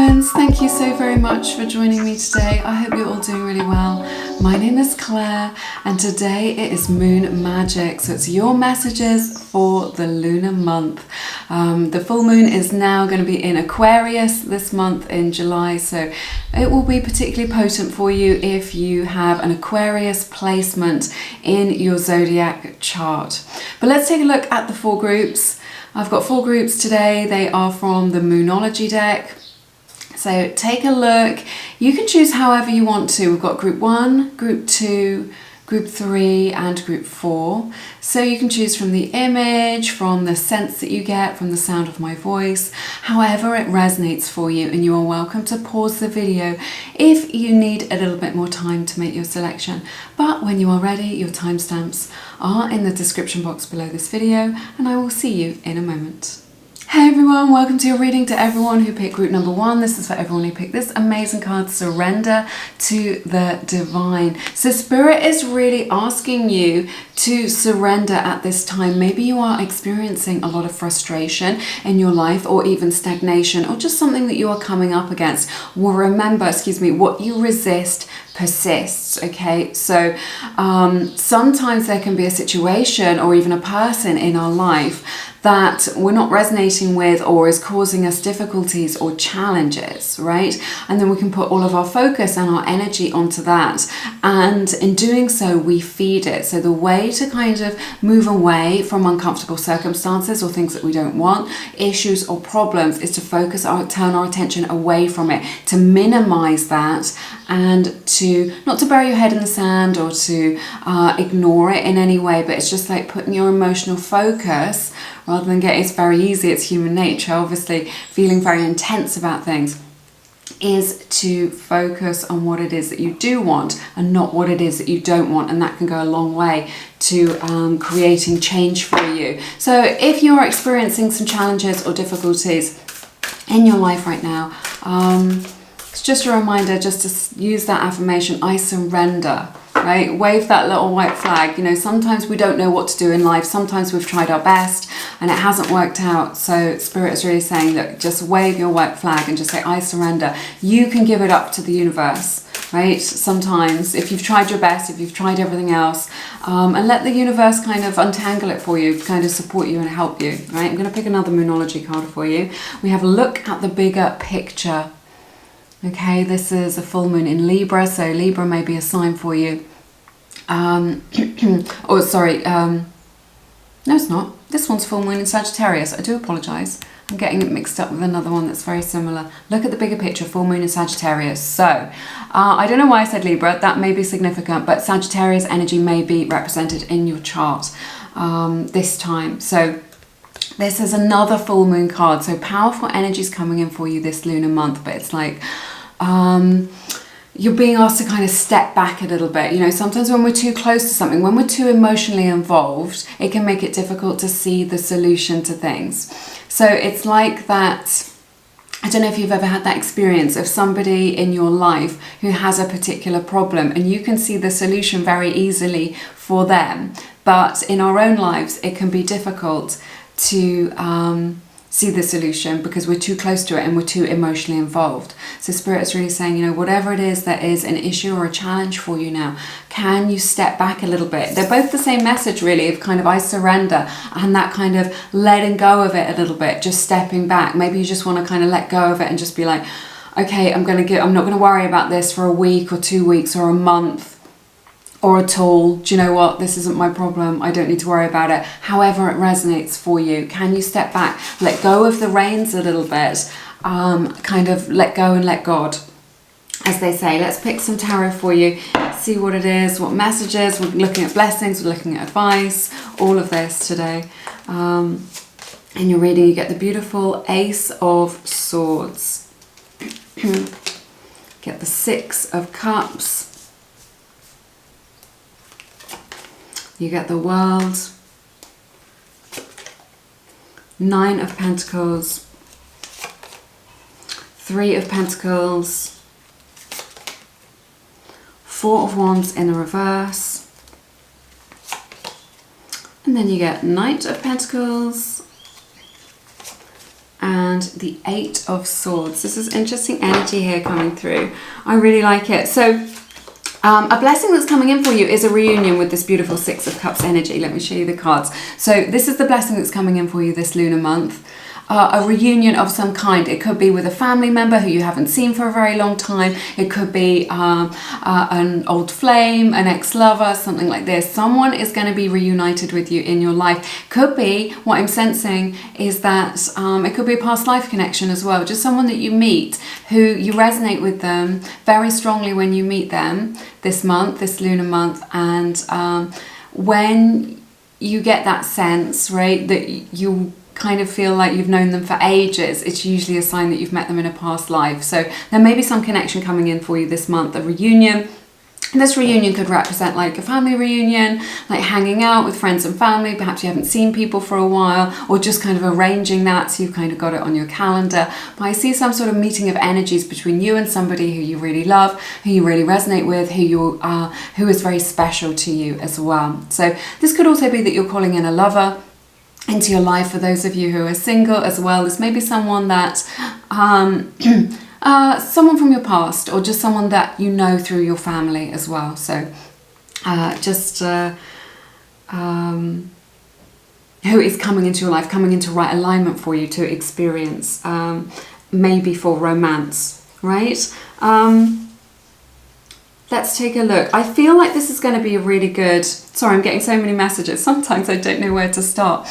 friends, thank you so very much for joining me today. I hope you're all doing really well. My name is Claire and today it is Moon Magic, so it's your messages for the lunar month. The full moon is now going to be in Aquarius this month in July, so it will be particularly potent for you if you have an Aquarius placement in your zodiac chart. But let's take a look at the four groups. I've got four groups today. They are from the Moonology deck. So take a look. You can choose however you want to. We've got group 1, group 2, group 3 and group 4. So you can choose from the image, from the sense that you get, from the sound of my voice, however it resonates for you, and you are welcome to pause the video if you need a little bit more time to make your selection. But when you are ready, your timestamps are in the description box below this video, and I will see you in a moment. Hey everyone, welcome to your reading. To everyone who picked group number 1, this is for everyone who picked this amazing card, Surrender to the Divine. So Spirit is really asking you to surrender at this time. Maybe you are experiencing a lot of frustration in your life, or even stagnation, or just something that you are coming up against. Well, remember, what you resist persists. Okay, so sometimes there can be a situation or even a person in our life that we're not resonating with, or is causing us difficulties or challenges, right? And then we can put all of our focus and our energy onto that, and in doing so we feed it. So the way to kind of move away from uncomfortable circumstances or things that we don't want, issues or problems, is to turn our attention away from it, to minimize that, and to not to bury your head in the sand or to ignore it in any way, but it's just like putting your emotional focus, rather than it's very easy, it's human nature, obviously, feeling very intense about things, is to focus on what it is that you do want and not what it is that you don't want. And that can go a long way to creating change for you. So if you're experiencing some challenges or difficulties in your life right now, it's just a reminder just to use that affirmation, I surrender. Right? Wave that little white flag. You know, sometimes we don't know what to do in life. Sometimes we've tried our best and it hasn't worked out. So Spirit is really saying that just wave your white flag and just say, I surrender. You can give it up to the universe, right? Sometimes if you've tried your best, if you've tried everything else, and let the universe kind of untangle it for you, kind of support you and help you, right? I'm going to pick another Moonology card for you. We have a look at the bigger picture. Okay, this is a full moon in Libra, so Libra may be a sign for you. No, it's not. This one's full moon in Sagittarius. I do apologise. I'm getting it mixed up with another one that's very similar. Look at the bigger picture, full moon in Sagittarius. So, I don't know why I said Libra. That may be significant, but Sagittarius energy may be represented in your chart this time. So, this is another full moon card. So, powerful energies coming in for you this lunar month, but it's like you're being asked to kind of step back a little bit. You know, sometimes when we're too close to something, when we're too emotionally involved, it can make it difficult to see the solution to things. So it's like that. I don't know if you've ever had that experience of somebody in your life who has a particular problem and you can see the solution very easily for them. But in our own lives, it can be difficult to see the solution because we're too close to it and we're too emotionally involved. So Spirit is really saying, you know, whatever it is that is an issue or a challenge for you now, can you step back a little bit? They're both the same message really, of kind of I surrender, and that kind of letting go of it a little bit, just stepping back. Maybe you just want to kind of let go of it and just be like, okay, I'm not going to worry about this for a week or 2 weeks or a month or at all. Do you know what? This isn't my problem. I don't need to worry about it. However it resonates for you. Can you step back, let go of the reins a little bit, kind of let go and let God, as they say. Let's pick some tarot for you, see what it is, what messages. We're looking at blessings, we're looking at advice, all of this today. In your reading, you get the beautiful Ace of Swords. Get the Six of Cups. You get the World, Nine of Pentacles, Three of Pentacles, Four of Wands in the reverse, and then you get Knight of Pentacles and the 8 of Swords. This is interesting energy here coming through. I really like it. So a blessing that's coming in for you is a reunion with this beautiful 6 of Cups energy. Let me show you the cards. So this is the blessing that's coming in for you this lunar month. A reunion of some kind. It could be with a family member who you haven't seen for a very long time. It could be an old flame, an ex-lover, something like this. Someone is going to be reunited with you in your life. Could be, what I'm sensing is that it could be a past life connection as well. Just someone that you meet who you resonate with them very strongly when you meet them this month, this lunar month. And when you get that sense, right, that you kind of feel like you've known them for ages, it's usually a sign that you've met them in a past life. So there may be some connection coming in for you this month, a reunion. And this reunion could represent like a family reunion, like hanging out with friends and family. Perhaps you haven't seen people for a while, or just kind of arranging that so you've kind of got it on your calendar. But I see some sort of meeting of energies between you and somebody who you really love, who you really resonate with, who is very special to you as well. So this could also be that you're calling in a lover into your life. For those of you who are single as well, this may be someone that someone from your past, or just someone that you know through your family as well. So who is coming into your life, coming into right alignment for you to experience, maybe for romance, right? Let's take a look. I feel like this is going to be a really good... Sorry, I'm getting so many messages. Sometimes I don't know where to start.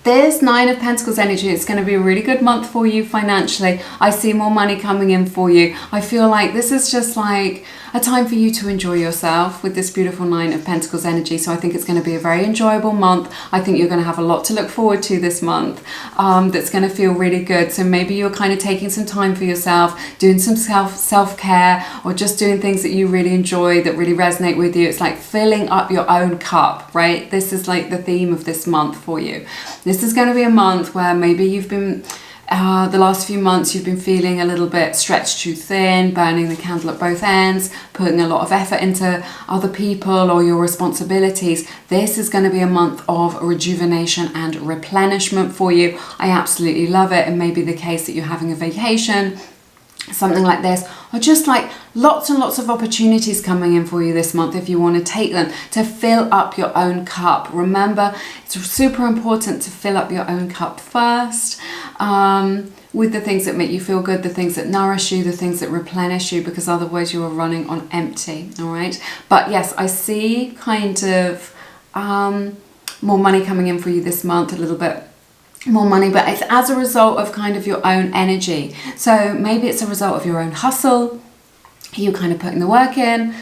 This 9 of Pentacles energy is going to be a really good month for you financially. I see more money coming in for you. I feel like this is just like a time for you to enjoy yourself with this beautiful 9 of Pentacles energy. So I think it's going to be a very enjoyable month. I think you're going to have a lot to look forward to this month, that's going to feel really good. So maybe you're kind of taking some time for yourself, doing some self-care, or just doing things that you really enjoy, that really resonate with you. It's like filling up your own cup, right? This is like the theme of this month for you. This is going to be a month where maybe you've been... the last few months you've been feeling a little bit stretched too thin, burning the candle at both ends, putting a lot of effort into other people or your responsibilities. This is going to be a month of rejuvenation and replenishment for you. I absolutely love it. It may be the case that you're having a vacation, something like this, or just like lots and lots of opportunities coming in for you this month if you want to take them to fill up your own cup. Remember, it's super important to fill up your own cup first, with the things that make you feel good, the things that nourish you, the things that replenish you, because otherwise you are running on empty. All right, but yes, I see kind of more money coming in for you this month, a little bit more money, but it's as a result of kind of your own energy. So maybe it's a result of your own hustle, you kind of putting the work in,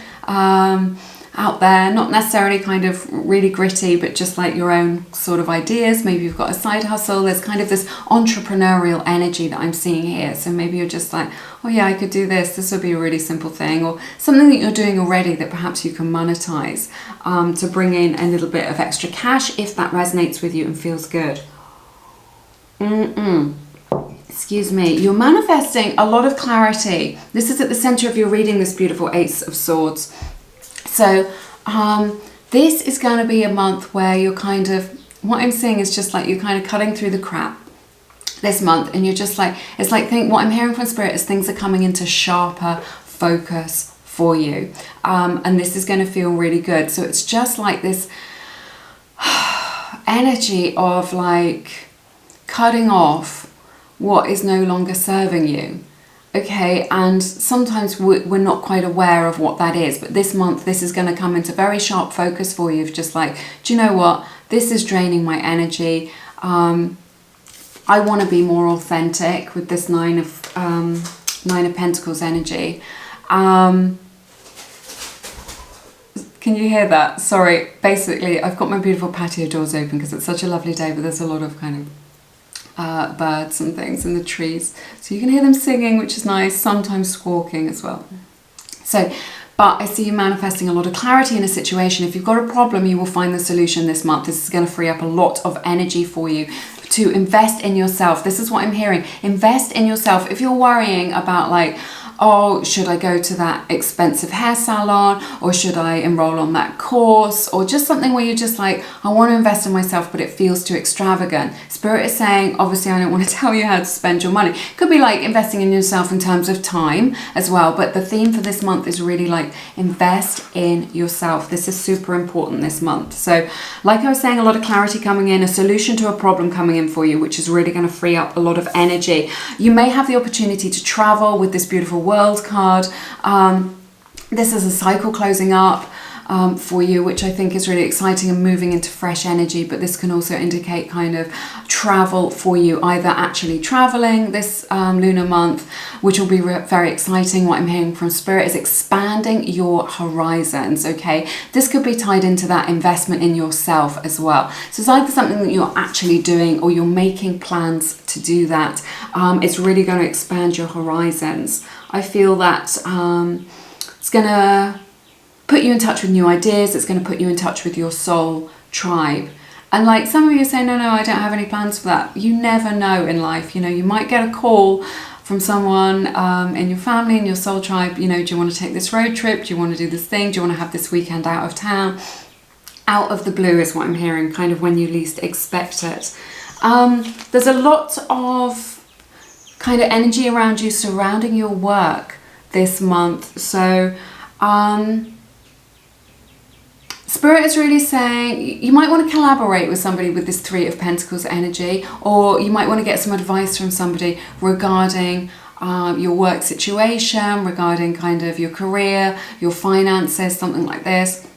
out there, not necessarily kind of really gritty, but just like your own sort of ideas. Maybe you've got a side hustle. There's kind of this entrepreneurial energy that I'm seeing here. So maybe you're just like, oh yeah, I could do this. This would be a really simple thing, or something that you're doing already that perhaps you can monetize, to bring in a little bit of extra cash if that resonates with you and feels good. Excuse me. You're manifesting a lot of clarity. This is at the center of your reading, this beautiful Ace of Swords. So this is going to be a month where you're kind of, what I'm seeing is just like you're kind of cutting through the crap this month, and you're just like, it's like, what I'm hearing from Spirit is things are coming into sharper focus for you, and this is going to feel really good. So it's just like this energy of like cutting off what is no longer serving you. Okay, and sometimes we're not quite aware of what that is, but this month this is going to come into very sharp focus for you, of just like, do you know what, this is draining my energy. I want to be more authentic with this Nine of Pentacles energy. Can you hear that? Sorry, basically I've got my beautiful patio doors open because it's such a lovely day, but there's a lot of kind of birds and things in the trees, so you can hear them singing, which is nice, sometimes squawking as well. So, but I see you manifesting a lot of clarity in a situation. If you've got a problem, you will find the solution this month. This is going to free up a lot of energy for you to invest in yourself. This is what I'm hearing. Invest in yourself. If you're worrying about like, oh, should I go to that expensive hair salon, or should I enroll on that course, or just something where you're just like, I want to invest in myself, but it feels too extravagant. Spirit is saying, obviously, I don't want to tell you how to spend your money. Could be like investing in yourself in terms of time as well, but the theme for this month is really like invest in yourself. This is super important this month. So like I was saying, a lot of clarity coming in, a solution to a problem coming in for you, which is really going to free up a lot of energy. You may have the opportunity to travel with this beautiful world card. This is a cycle closing up for you, which I think is really exciting and moving into fresh energy. But this can also indicate kind of travel for you, either actually traveling this lunar month, which will be very exciting. What I'm hearing from Spirit is expanding your horizons, okay? This could be tied into that investment in yourself as well. So it's either something that you're actually doing or you're making plans to do that. It's really going to expand your horizons. I feel that it's going to put you in touch with new ideas. It's going to put you in touch with your soul tribe. And like some of you say, no, I don't have any plans for that. You never know in life. You know, you might get a call from someone in your family, in your soul tribe. You know, do you want to take this road trip? Do you want to do this thing? Do you want to have this weekend out of town? Out of the blue is what I'm hearing, kind of when you least expect it. There's a lot of kind of energy around you surrounding your work this month. So Spirit is really saying you might want to collaborate with somebody with this Three of Pentacles energy, or you might want to get some advice from somebody regarding your work situation, regarding kind of your career, your finances, something like this.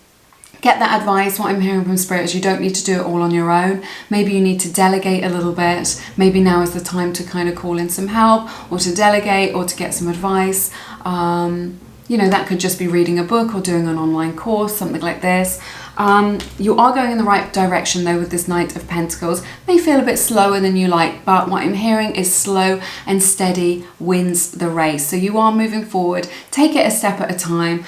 Get that advice. What I'm hearing from Spirit is you don't need to do it all on your own. Maybe you need to delegate a little bit. Maybe now is the time to kind of call in some help, or to delegate, or to get some advice. You know, that could just be reading a book or doing an online course, something like this. You are going in the right direction though with this Knight of Pentacles. May feel a bit slower than you like, but what I'm hearing is slow and steady wins the race. So you are moving forward. Take it a step at a time.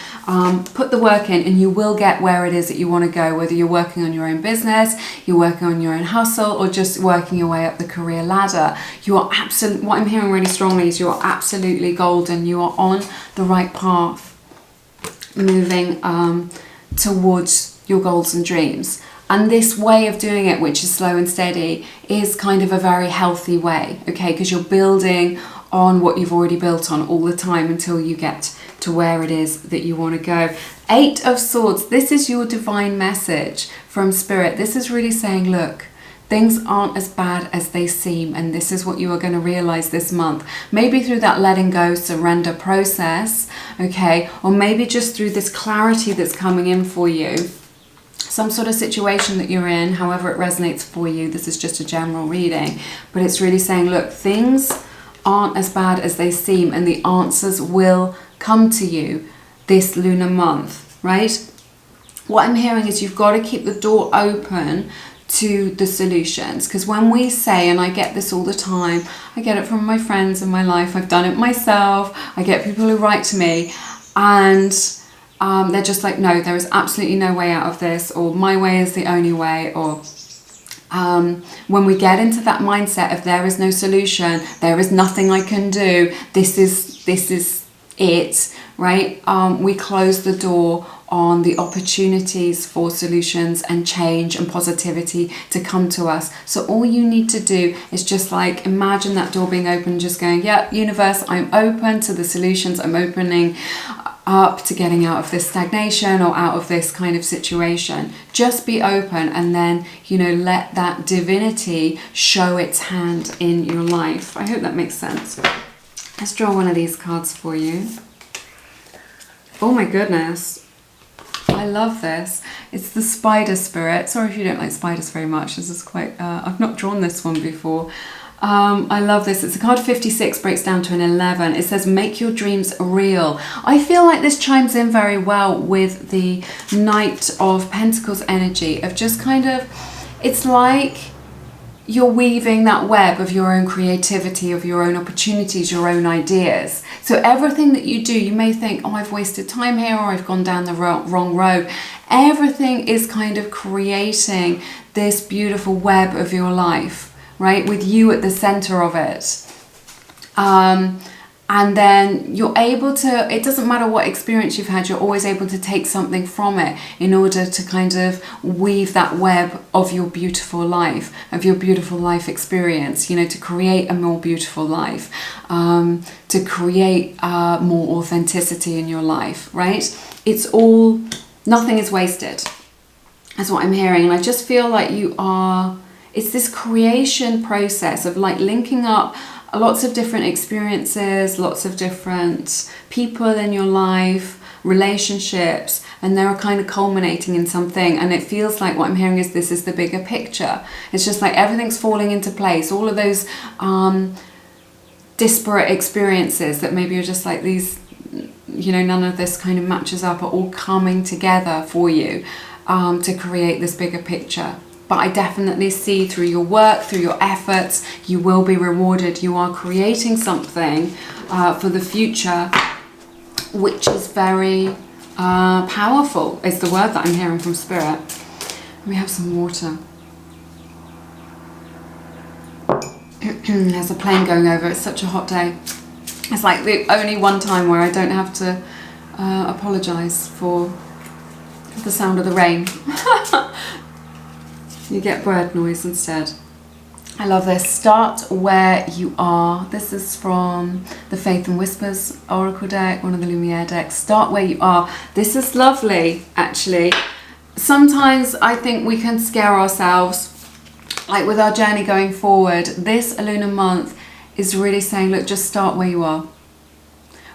Put the work in and you will get where it is that you want to go, whether you're working on your own business, you're working on your own hustle, or just working your way up the career ladder. You are absolutely, what I'm hearing really strongly is you are absolutely golden. You are on the right path, moving towards your goals and dreams. And this way of doing it, which is slow and steady, is kind of a very healthy way, okay? Because you're building on what you've already built on all the time until you get to where it is that you want to go. Eight of Swords, this is your divine message from Spirit. This is really saying, look, things aren't as bad as they seem, and this is what you are going to realize this month. Maybe through that letting go, surrender process, okay? Or maybe just through this clarity that's coming in for you. Some sort of situation that you're in, however it resonates for you. This is just a general reading, but it's really saying, look, things aren't as bad as they seem, and the answers will come to you this lunar month, right? What I'm hearing is you've got to keep the door open to the solutions, because when we say, and I get this all the time, I get it from my friends in my life, I've done it myself, I get people who write to me and they're just like, no, there is absolutely no way out of this, or my way is the only way, or when we get into that mindset of there is no solution, there is nothing I can do, this is it, right? We close the door on the opportunities for solutions and change and positivity to come to us. So all you need to do is just like imagine that door being open, just going, yeah, universe, I'm open to the solutions, I'm opening up to getting out of this stagnation or out of this kind of situation. Just be open, and then, you know, let that divinity show its hand in your life. I hope that makes sense. Let's draw one of these cards for you. Oh my goodness, I love this. It's the Spider Spirit. Sorry if you don't like spiders very much. This is quite, I've not drawn this one before. I love this. It's a card 56, breaks down to an 11. It says, make your dreams real. I feel like this chimes in very well with the Knight of Pentacles energy of just kind of, it's like you're weaving that web of your own creativity, of your own opportunities, your own ideas. So everything that you do, you may think, oh, I've wasted time here, or I've gone down the wrong road. Everything is kind of creating this beautiful web of your life, right? With you at the center of it. And and then you're able to, it doesn't matter what experience you've had, you're always able to take something from it in order to kind of weave that web of your beautiful life, experience, you know, to create a more beautiful life, to create more authenticity in your life, right? It's all, nothing is wasted. That's what I'm hearing. And I just feel like you are, it's this creation process of like linking up lots of different experiences, lots of different people in your life, relationships, and they're kind of culminating in something. And it feels like what I'm hearing is this is the bigger picture. It's just like everything's falling into place. All of those disparate experiences that maybe are just like these, you know, none of this kind of matches up, are all coming together for you to create this bigger picture. But I definitely see through your work, through your efforts, you will be rewarded. You are creating something for the future, which is very powerful, is the word that I'm hearing from Spirit. Let me have some water. There's a plane going over. It's such a hot day. It's like the only one time where I don't have to apologise for the sound of the rain. You get bird noise instead. I love this. Start where you are. This is from the Faith and Whispers Oracle deck, one of the Lumiere decks. Start where you are. This is lovely, actually. Sometimes I think we can scare ourselves, like with our journey going forward. This lunar month is really saying, look, just start where you are,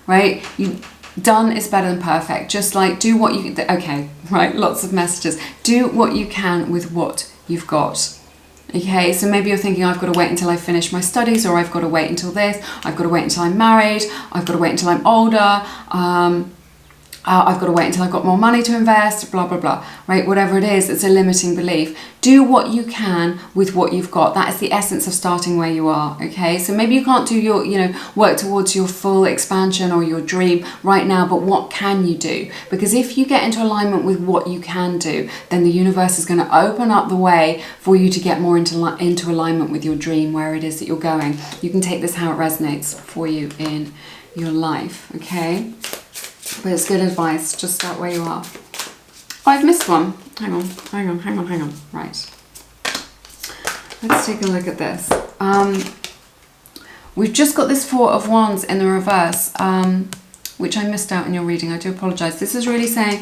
right? Done is better than perfect. Just like do what you, okay, right, lots of messages. Do what you can with what you've got. Okay, so maybe you're thinking, I've got to wait until I finish my studies, or I've got to wait until this, I've got to wait until I'm married, I've got to wait until I'm older, I've got to wait until I've got more money to invest, blah, blah, blah, right? Whatever it is, it's a limiting belief. Do what you can with what you've got. That is the essence of starting where you are, okay? So maybe you can't do your, you know, work towards your full expansion or your dream right now, but what can you do? Because if you get into alignment with what you can do, then the universe is going to open up the way for you to get more into alignment with your dream, where it is that you're going. You can take this how it resonates for you in your life, okay? But it's good advice. Just start where you are. Oh, I've missed one. Hang on. Right. Let's take a look at this. We've just got this Four of Wands in the reverse, which I missed out in your reading. I do apologise. This is really saying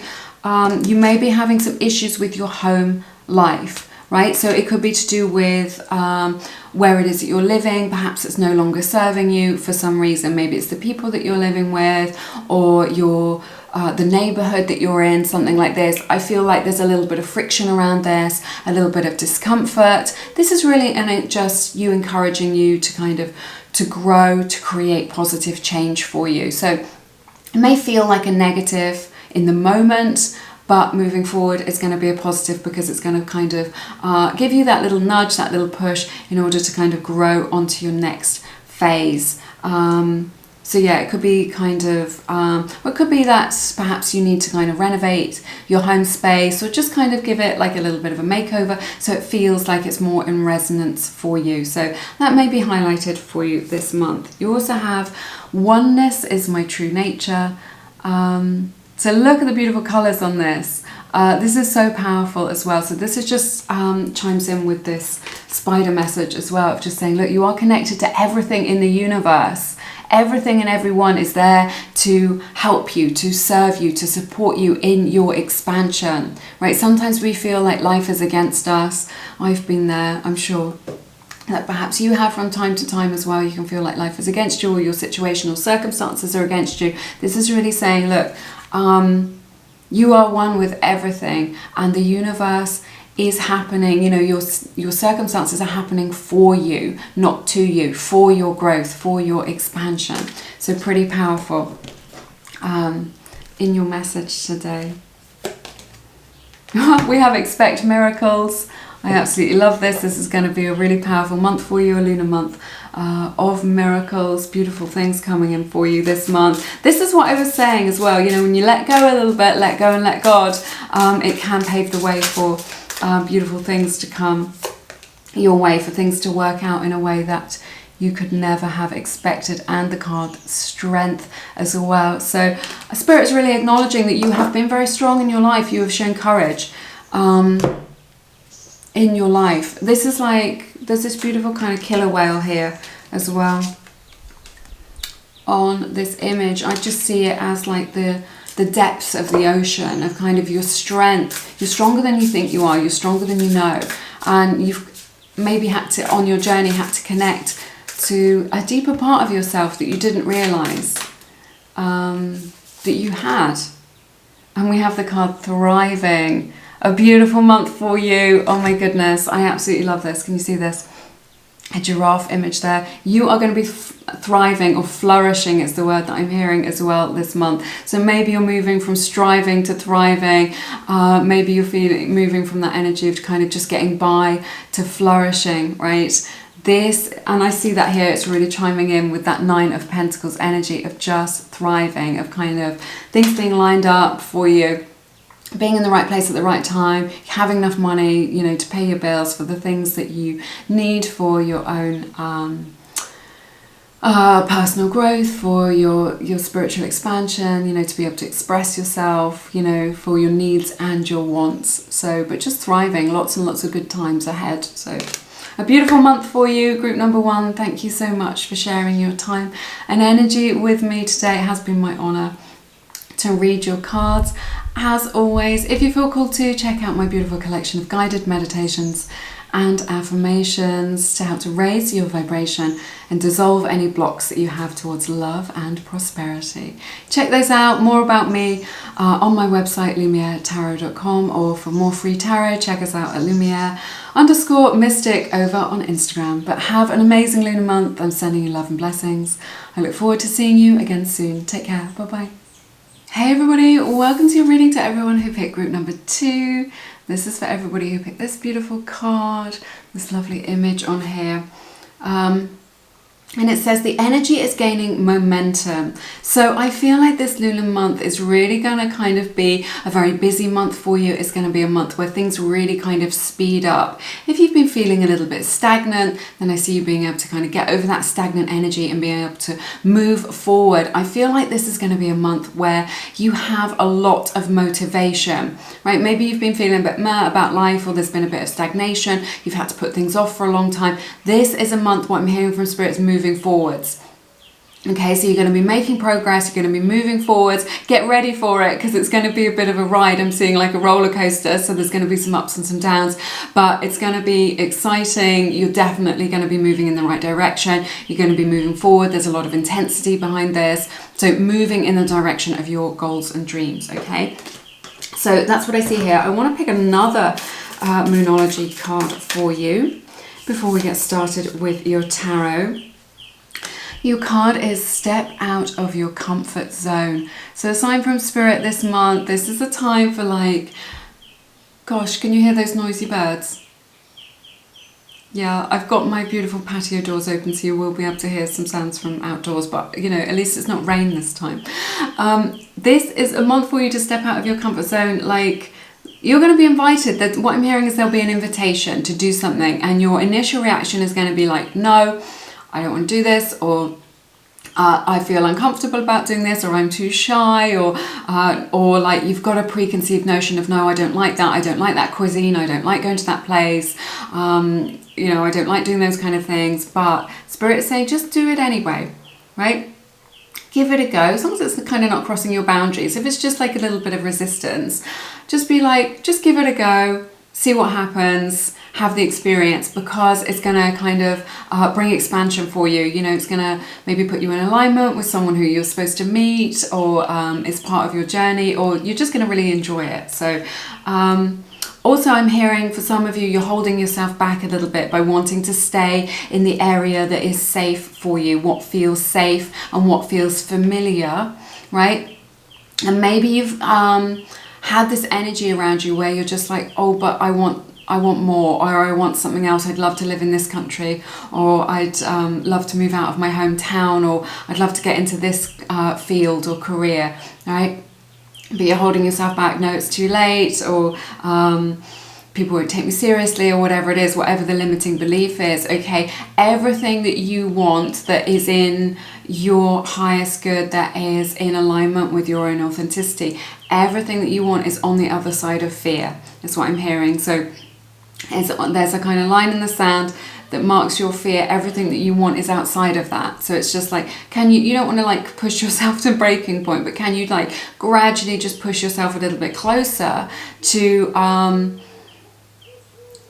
you may be having some issues with your home life. Right, so it could be to do with where it is that you're living. Perhaps it's no longer serving you for some reason. Maybe it's the people that you're living with, or your the neighborhood that you're in, something like this. I feel like there's a little bit of friction around this, a little bit of discomfort. This is really just you encouraging you to kind of to grow, to create positive change for you. So it may feel like a negative in the moment, but moving forward, it's going to be a positive, because it's going to kind of give you that little nudge, that little push in order to kind of grow onto your next phase. So yeah, it could be kind of, it could be that perhaps you need to kind of renovate your home space, or just kind of give it like a little bit of a makeover so it feels like it's more in resonance for you. So that may be highlighted for you this month. You also have Oneness is my true nature. So look at the beautiful colours on this. This is so powerful as well. So this is just chimes in with this spider message as well, of just saying, look, you are connected to everything in the universe. Everything and everyone is there to help you, to serve you, to support you in your expansion, right? Sometimes we feel like life is against us. I've been there, I'm sure. That perhaps you have from time to time as well. You can feel like life is against you, or your situation or circumstances are against you. This is really saying, look, you are one with everything, and the universe is happening. You know, your circumstances are happening for you, not to you, for your growth, for your expansion. So pretty powerful in your message today. We have expect miracles. I absolutely love this. This is going to be a really powerful month for you, a lunar month of miracles, beautiful things coming in for you this month. This is what I was saying as well. You know, when you let go a little bit, let go and let God, it can pave the way for beautiful things to come your way, for things to work out in a way that you could never have expected, and the card strength as well. So Spirit's really acknowledging that you have been very strong in your life. You have shown courage in your life. This is like, there's this beautiful kind of killer whale here as well on this image. I just see it as like the depths of the ocean, of kind of your strength. You're stronger than you think you are. You're stronger than you know. And you've maybe had to, on your journey, had to connect to a deeper part of yourself that you didn't realize that you had. And we have the card thriving. A beautiful month for you. Oh my goodness, I absolutely love this. Can you see this? A giraffe image there. You are going to be thriving, or flourishing is the word that I'm hearing as well this month. So maybe you're moving from striving to thriving. Maybe you're moving from that energy of kind of just getting by to flourishing, right? This, and I see that here, it's really chiming in with that Nine of Pentacles energy of just thriving, of kind of things being lined up for you, being in the right place at the right time, having enough money, you know, to pay your bills for the things that you need for your own personal growth, for your spiritual expansion, you know, to be able to express yourself, you know, for your needs and your wants. So, but just thriving, lots and lots of good times ahead. So a beautiful month for you, group number 1. Thank you so much for sharing your time and energy with me today. It has been my honor to read your cards. As always, if you feel called to, check out my beautiful collection of guided meditations and affirmations to help to raise your vibration and dissolve any blocks that you have towards love and prosperity. Check those out. More about me on my website, lumieretarot.com, or for more free tarot, check us out at Lumiere_mystic over on Instagram. But have an amazing lunar month. I'm sending you love and blessings. I look forward to seeing you again soon. Take care. Bye-bye. Hey everybody, welcome to your reading. To everyone who picked group number 2. This is for everybody who picked this beautiful card, this lovely image on here. And it says the energy is gaining momentum. So I feel like this lunar month is really going to kind of be a very busy month for you. It's going to be a month where things really kind of speed up. If you've been feeling a little bit stagnant, then I see you being able to kind of get over that stagnant energy and being able to move forward. I feel like this is going to be a month where you have a lot of motivation, right? Maybe you've been feeling a bit meh about life, or there's been a bit of stagnation. You've had to put things off for a long time. This is a month, what I'm hearing from Spirit's moving forwards. Okay, so you're going to be making progress, you're going to be moving forwards. Get ready for it, because it's going to be a bit of a ride. I'm seeing like a roller coaster, so there's going to be some ups and some downs, but it's going to be exciting. You're definitely going to be moving in the right direction. You're going to be moving forward. There's a lot of intensity behind this. So moving in the direction of your goals and dreams, okay? So that's what I see here. I want to pick another Moonology card for you before we get started with your tarot. Your card is Step Out of Your Comfort Zone. So a sign from Spirit this month. This is a time for, like, gosh, can you hear those noisy birds? Yeah, I've got my beautiful patio doors open, so you will be able to hear some sounds from outdoors, but, you know, at least it's not rain this time. This is a month for you to step out of your comfort zone. Like, you're going to be invited. That what I'm hearing is there'll be an invitation to do something, and your initial reaction is going to be like, no, I don't want to do this, or I feel uncomfortable about doing this, or I'm too shy, or like you've got a preconceived notion of, no, I don't like that cuisine, I don't like going to that place, you know, I don't like doing those kind of things. But Spirit is saying just do it anyway, right? Give it a go, as long as it's kind of not crossing your boundaries. If it's just like a little bit of resistance, just be like, just give it a go, see what happens, have the experience, because it's going to kind of bring expansion for you. You know, it's going to maybe put you in alignment with someone who you're supposed to meet, or is part of your journey, or you're just going to really enjoy it. So also I'm hearing for some of you, you're holding yourself back a little bit by wanting to stay in the area that is safe for you, what feels safe and what feels familiar, right? And maybe you've had this energy around you where you're just like, oh, but I want more, or I want something else. I'd love to live in this country, or I'd love to move out of my hometown, or I'd love to get into this field or career, right? But you're holding yourself back. No, it's too late, or people won't take me seriously or whatever it is, whatever the limiting belief is, okay? Everything that you want that is in your highest good, that is in alignment with your own authenticity, everything that you want is on the other side of fear. That's what I'm hearing. So there's a kind of line in the sand that marks your fear. Everything that you want is outside of that. So it's just like, you don't want to like push yourself to breaking point, but can you like gradually just push yourself a little bit closer to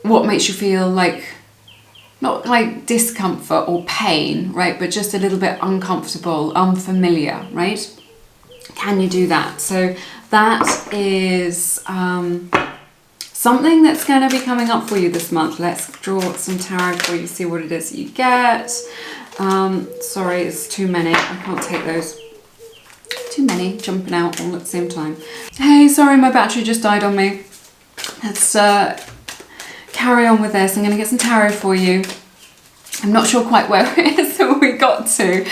what makes you feel like, not like discomfort or pain, right, but just a little bit uncomfortable, unfamiliar, right? Can you do that? So that is something that's going to be coming up for you this month. Let's draw some tarot for you, see what it is that you get. Sorry, it's too many. I can't take those. Too many jumping out all at the same time. Hey, sorry, my battery just died on me. Let's carry on with this. I'm going to get some tarot for you. I'm not sure quite where it is that we got to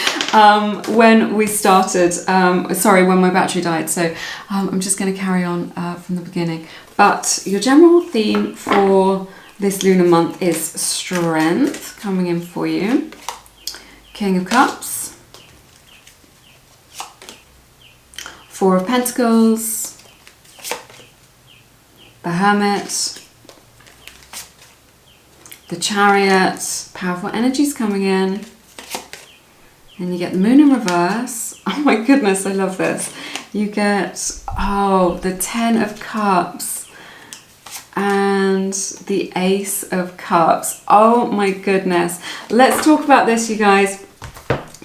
when we started. Sorry, when my battery died. So I'm just going to carry on from the beginning. But your general theme for this lunar month is strength, coming in for you. King of Cups, Four of Pentacles, the Hermit, the Chariot, powerful energies coming in. And you get the Moon in reverse. Oh my goodness, I love this. You get, the Ten of Cups and the Ace of Cups. Oh my goodness. Let's talk about this, you guys,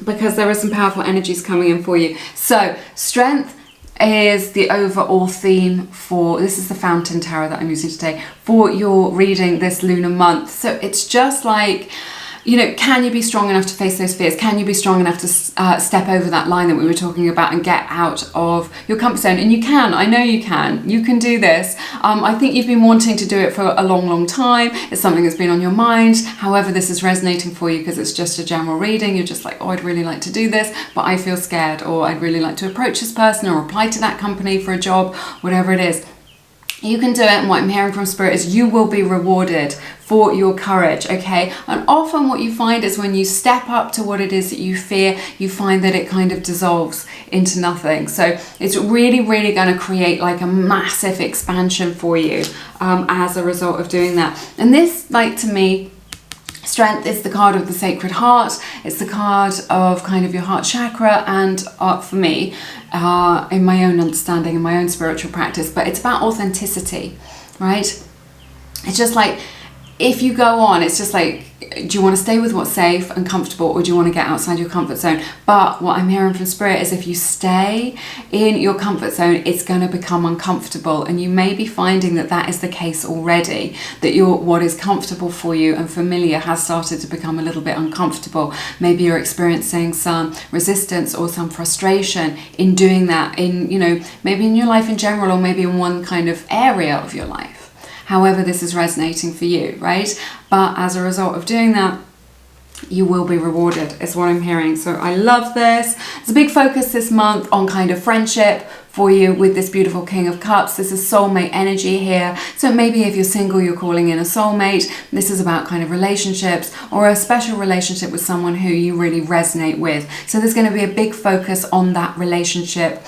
because there are some powerful energies coming in for you. So, strength is the overall theme for, this is the Fountain Tarot that I'm using today, for your reading this lunar month. So it's just like, you know, can you be strong enough to face those fears? Can you be strong enough to step over that line that we were talking about and get out of your comfort zone? And you can, I know you can. You can do this. I think you've been wanting to do it for a long, long time. It's something that's been on your mind. However, this is resonating for you because it's just a general reading. You're just like, oh, I'd really like to do this, but I feel scared, or I'd really like to approach this person or apply to that company for a job, whatever it is. You can do it, and what I'm hearing from Spirit is you will be rewarded for your courage, okay? And often what you find is when you step up to what it is that you fear, you find that it kind of dissolves into nothing. So it's really, really going to create like a massive expansion for you as a result of doing that. And this, like, to me, strength is the card of the Sacred Heart. It's the card of kind of your heart chakra, and for me, in my own understanding, in my own spiritual practice, but it's about authenticity, right? It's just like, if you go on, it's just like, do you want to stay with what's safe and comfortable, or do you want to get outside your comfort zone? But what I'm hearing from Spirit is if you stay in your comfort zone, it's going to become uncomfortable. And you may be finding that that is the case already, that what is comfortable for you and familiar has started to become a little bit uncomfortable. Maybe you're experiencing some resistance or some frustration in doing that, in, you know, maybe in your life in general, or maybe in one kind of area of your life. However this is resonating for you, right? But as a result of doing that, you will be rewarded, is what I'm hearing. So I love this. There's a big focus this month on kind of friendship for you with this beautiful King of Cups. This is soulmate energy here. So maybe if you're single, you're calling in a soulmate. This is about kind of relationships, or a special relationship with someone who you really resonate with. So there's going to be a big focus on that relationship.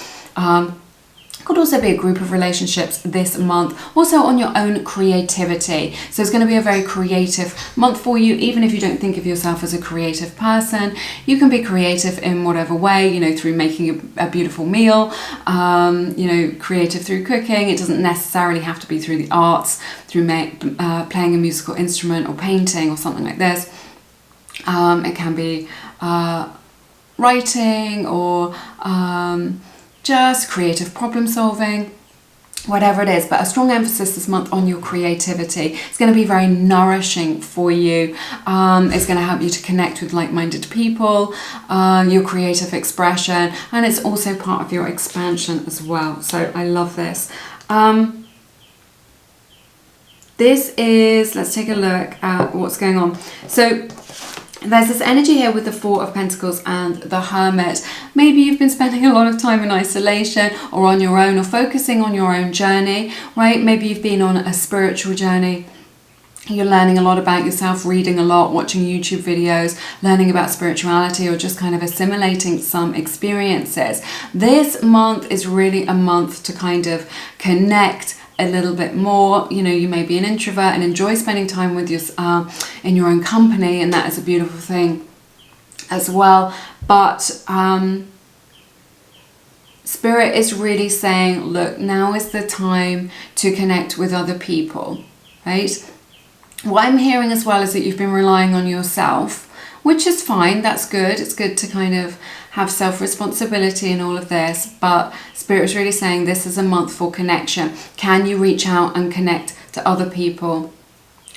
Could also be a group of relationships this month, also on your own creativity. So it's going to be a very creative month for you. Even if you don't think of yourself as a creative person, you can be creative in whatever way, you know, through making a beautiful meal, you know, creative through cooking. It doesn't necessarily have to be through the arts, through playing a musical instrument or painting or something like this. It can be writing, or just creative problem solving, whatever it is, but a strong emphasis this month on your creativity. It's going to be very nourishing for you. It's going to help you to connect with like-minded people, your creative expression, and it's also part of your expansion as well. So I love this. This is, let's take a look at what's going on. So There's this energy here with the Four of Pentacles and the Hermit. Maybe you've been spending a lot of time in isolation or on your own, or focusing on your own journey, right? Maybe you've been on a spiritual journey. You're learning a lot about yourself, reading a lot, watching YouTube videos, learning about spirituality, or just kind of assimilating some experiences. This month is really a month to kind of connect a little bit more. You know, you may be an introvert and enjoy spending time with your in your own company, and that is a beautiful thing as well. But Spirit is really saying, look, now is the time to connect with other people, right? What I'm hearing as well is that you've been relying on yourself, which is fine. That's good. It's good to kind of have self-responsibility in all of this, but Spirit is really saying this is a month for connection. Can you reach out and connect to other people?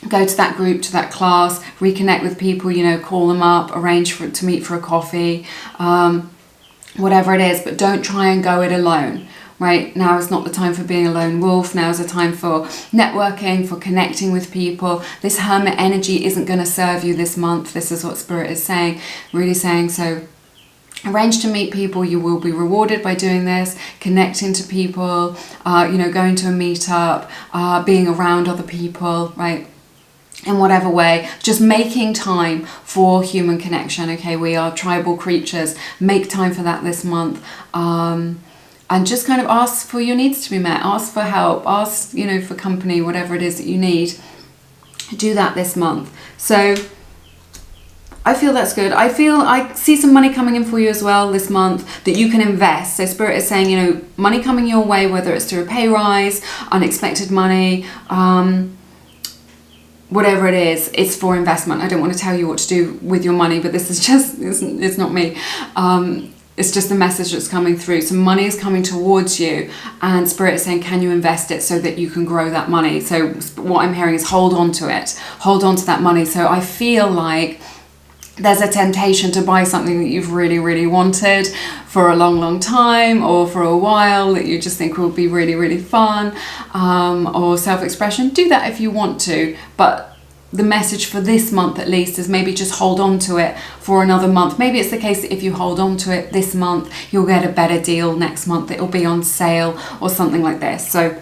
Go to that group, to that class, reconnect with people, you know, call them up, arrange to meet for a coffee, whatever it is, but don't try and go it alone. Right, now is not the time for being a lone wolf. Now is a time for networking, for connecting with people. This Hermit energy isn't going to serve you this month. This is what Spirit is saying, really saying. So arrange to meet people. You will be rewarded by doing this, connecting to people, you know, going to a meetup, being around other people, right? In whatever way, just making time for human connection. Okay, we are tribal creatures. Make time for that this month. And just kind of ask for your needs to be met, ask for help, ask, you know, for company, whatever it is that you need. Do that this month. So I feel that's good. I see some money coming in for you as well this month that you can invest. So Spirit is saying, you know, money coming your way, whether it's through a pay rise, unexpected money, whatever it is, it's for investment. I don't want to tell you what to do with your money, but this is just, it's not me. It's just the message that's coming through. So money is coming towards you, and Spirit is saying, can you invest it so that you can grow that money? So what I'm hearing is hold on to it. Hold on to that money. So I feel like there's a temptation to buy something that you've really, really wanted for a long, long time, or for a while, that you just think will be really, really fun, or self-expression. Do that if you want to, but the message for this month at least is maybe just hold on to it for another month. Maybe it's the case that if you hold on to it this month, you'll get a better deal next month. It'll be on sale or something like this. So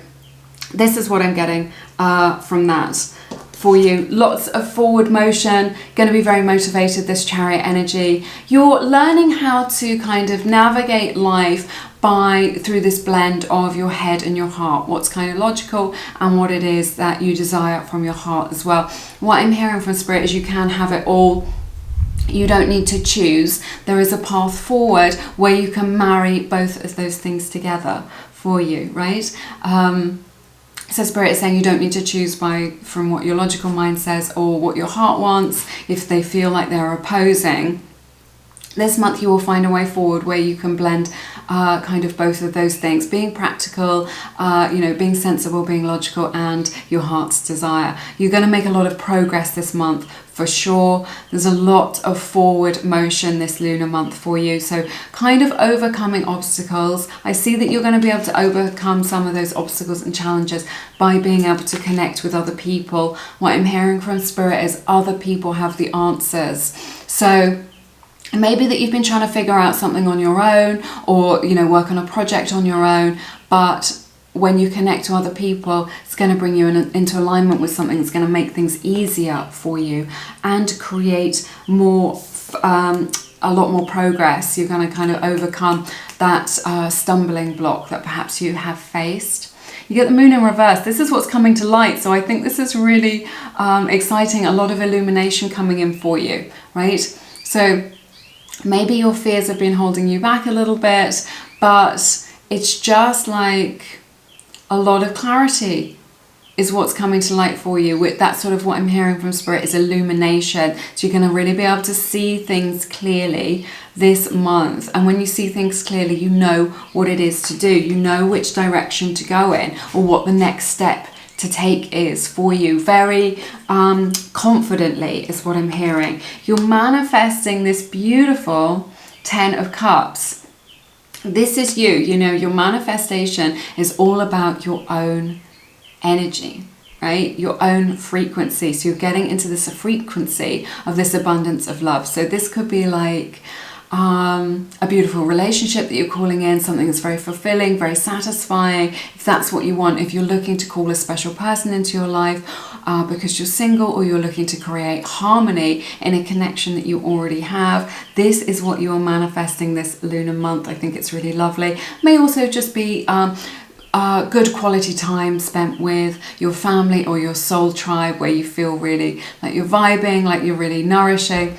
this is what I'm getting from that for you. Lots of forward motion, going to be very motivated, this Chariot energy. You're learning how to kind of navigate life through this blend of your head and your heart, what's kind of logical and what it is that you desire from your heart as well. What I'm hearing from Spirit is you can have it all. You don't need to choose. There is a path forward where you can marry both of those things together for you, right? So Spirit is saying you don't need to choose from what your logical mind says or what your heart wants if they feel like they're opposing. This month you will find a way forward where you can blend kind of both of those things, being practical, you know, being sensible, being logical, and your heart's desire. You're going to make a lot of progress this month for sure. There's a lot of forward motion this lunar month for you, so kind of overcoming obstacles. I see that you're going to be able to overcome some of those obstacles and challenges by being able to connect with other people. What I'm hearing from Spirit is other people have the answers. So maybe that you've been trying to figure out something on your own, or, you know, work on a project on your own, but when you connect to other people, it's going to bring you into alignment with something that's going to make things easier for you and create more, a lot more progress. You're going to kind of overcome that stumbling block that perhaps you have faced. You get the moon in reverse. This is what's coming to light. So I think this is really exciting. A lot of illumination coming in for you, right? So maybe your fears have been holding you back a little bit, but it's just like a lot of clarity is what's coming to light for you. With that, sort of what I'm hearing from Spirit is illumination. So you're going to really be able to see things clearly this month. And when you see things clearly, you know what it is to do. You know which direction to go in, or what the next step to take is for you. Very confidently is what I'm hearing. You're manifesting this beautiful 10 of Cups. This is you, you know, your manifestation is all about your own energy, right? Your own frequency. So you're getting into this frequency of this abundance of love. So this could be like a beautiful relationship that you're calling in, something that's very fulfilling, very satisfying, if that's what you want. If you're looking to call a special person into your life because you're single, or you're looking to create harmony in a connection that you already have, this is what you're manifesting this lunar month. I think it's really lovely. May also just be good quality time spent with your family or your soul tribe, where you feel really like you're vibing, like you're really nourishing.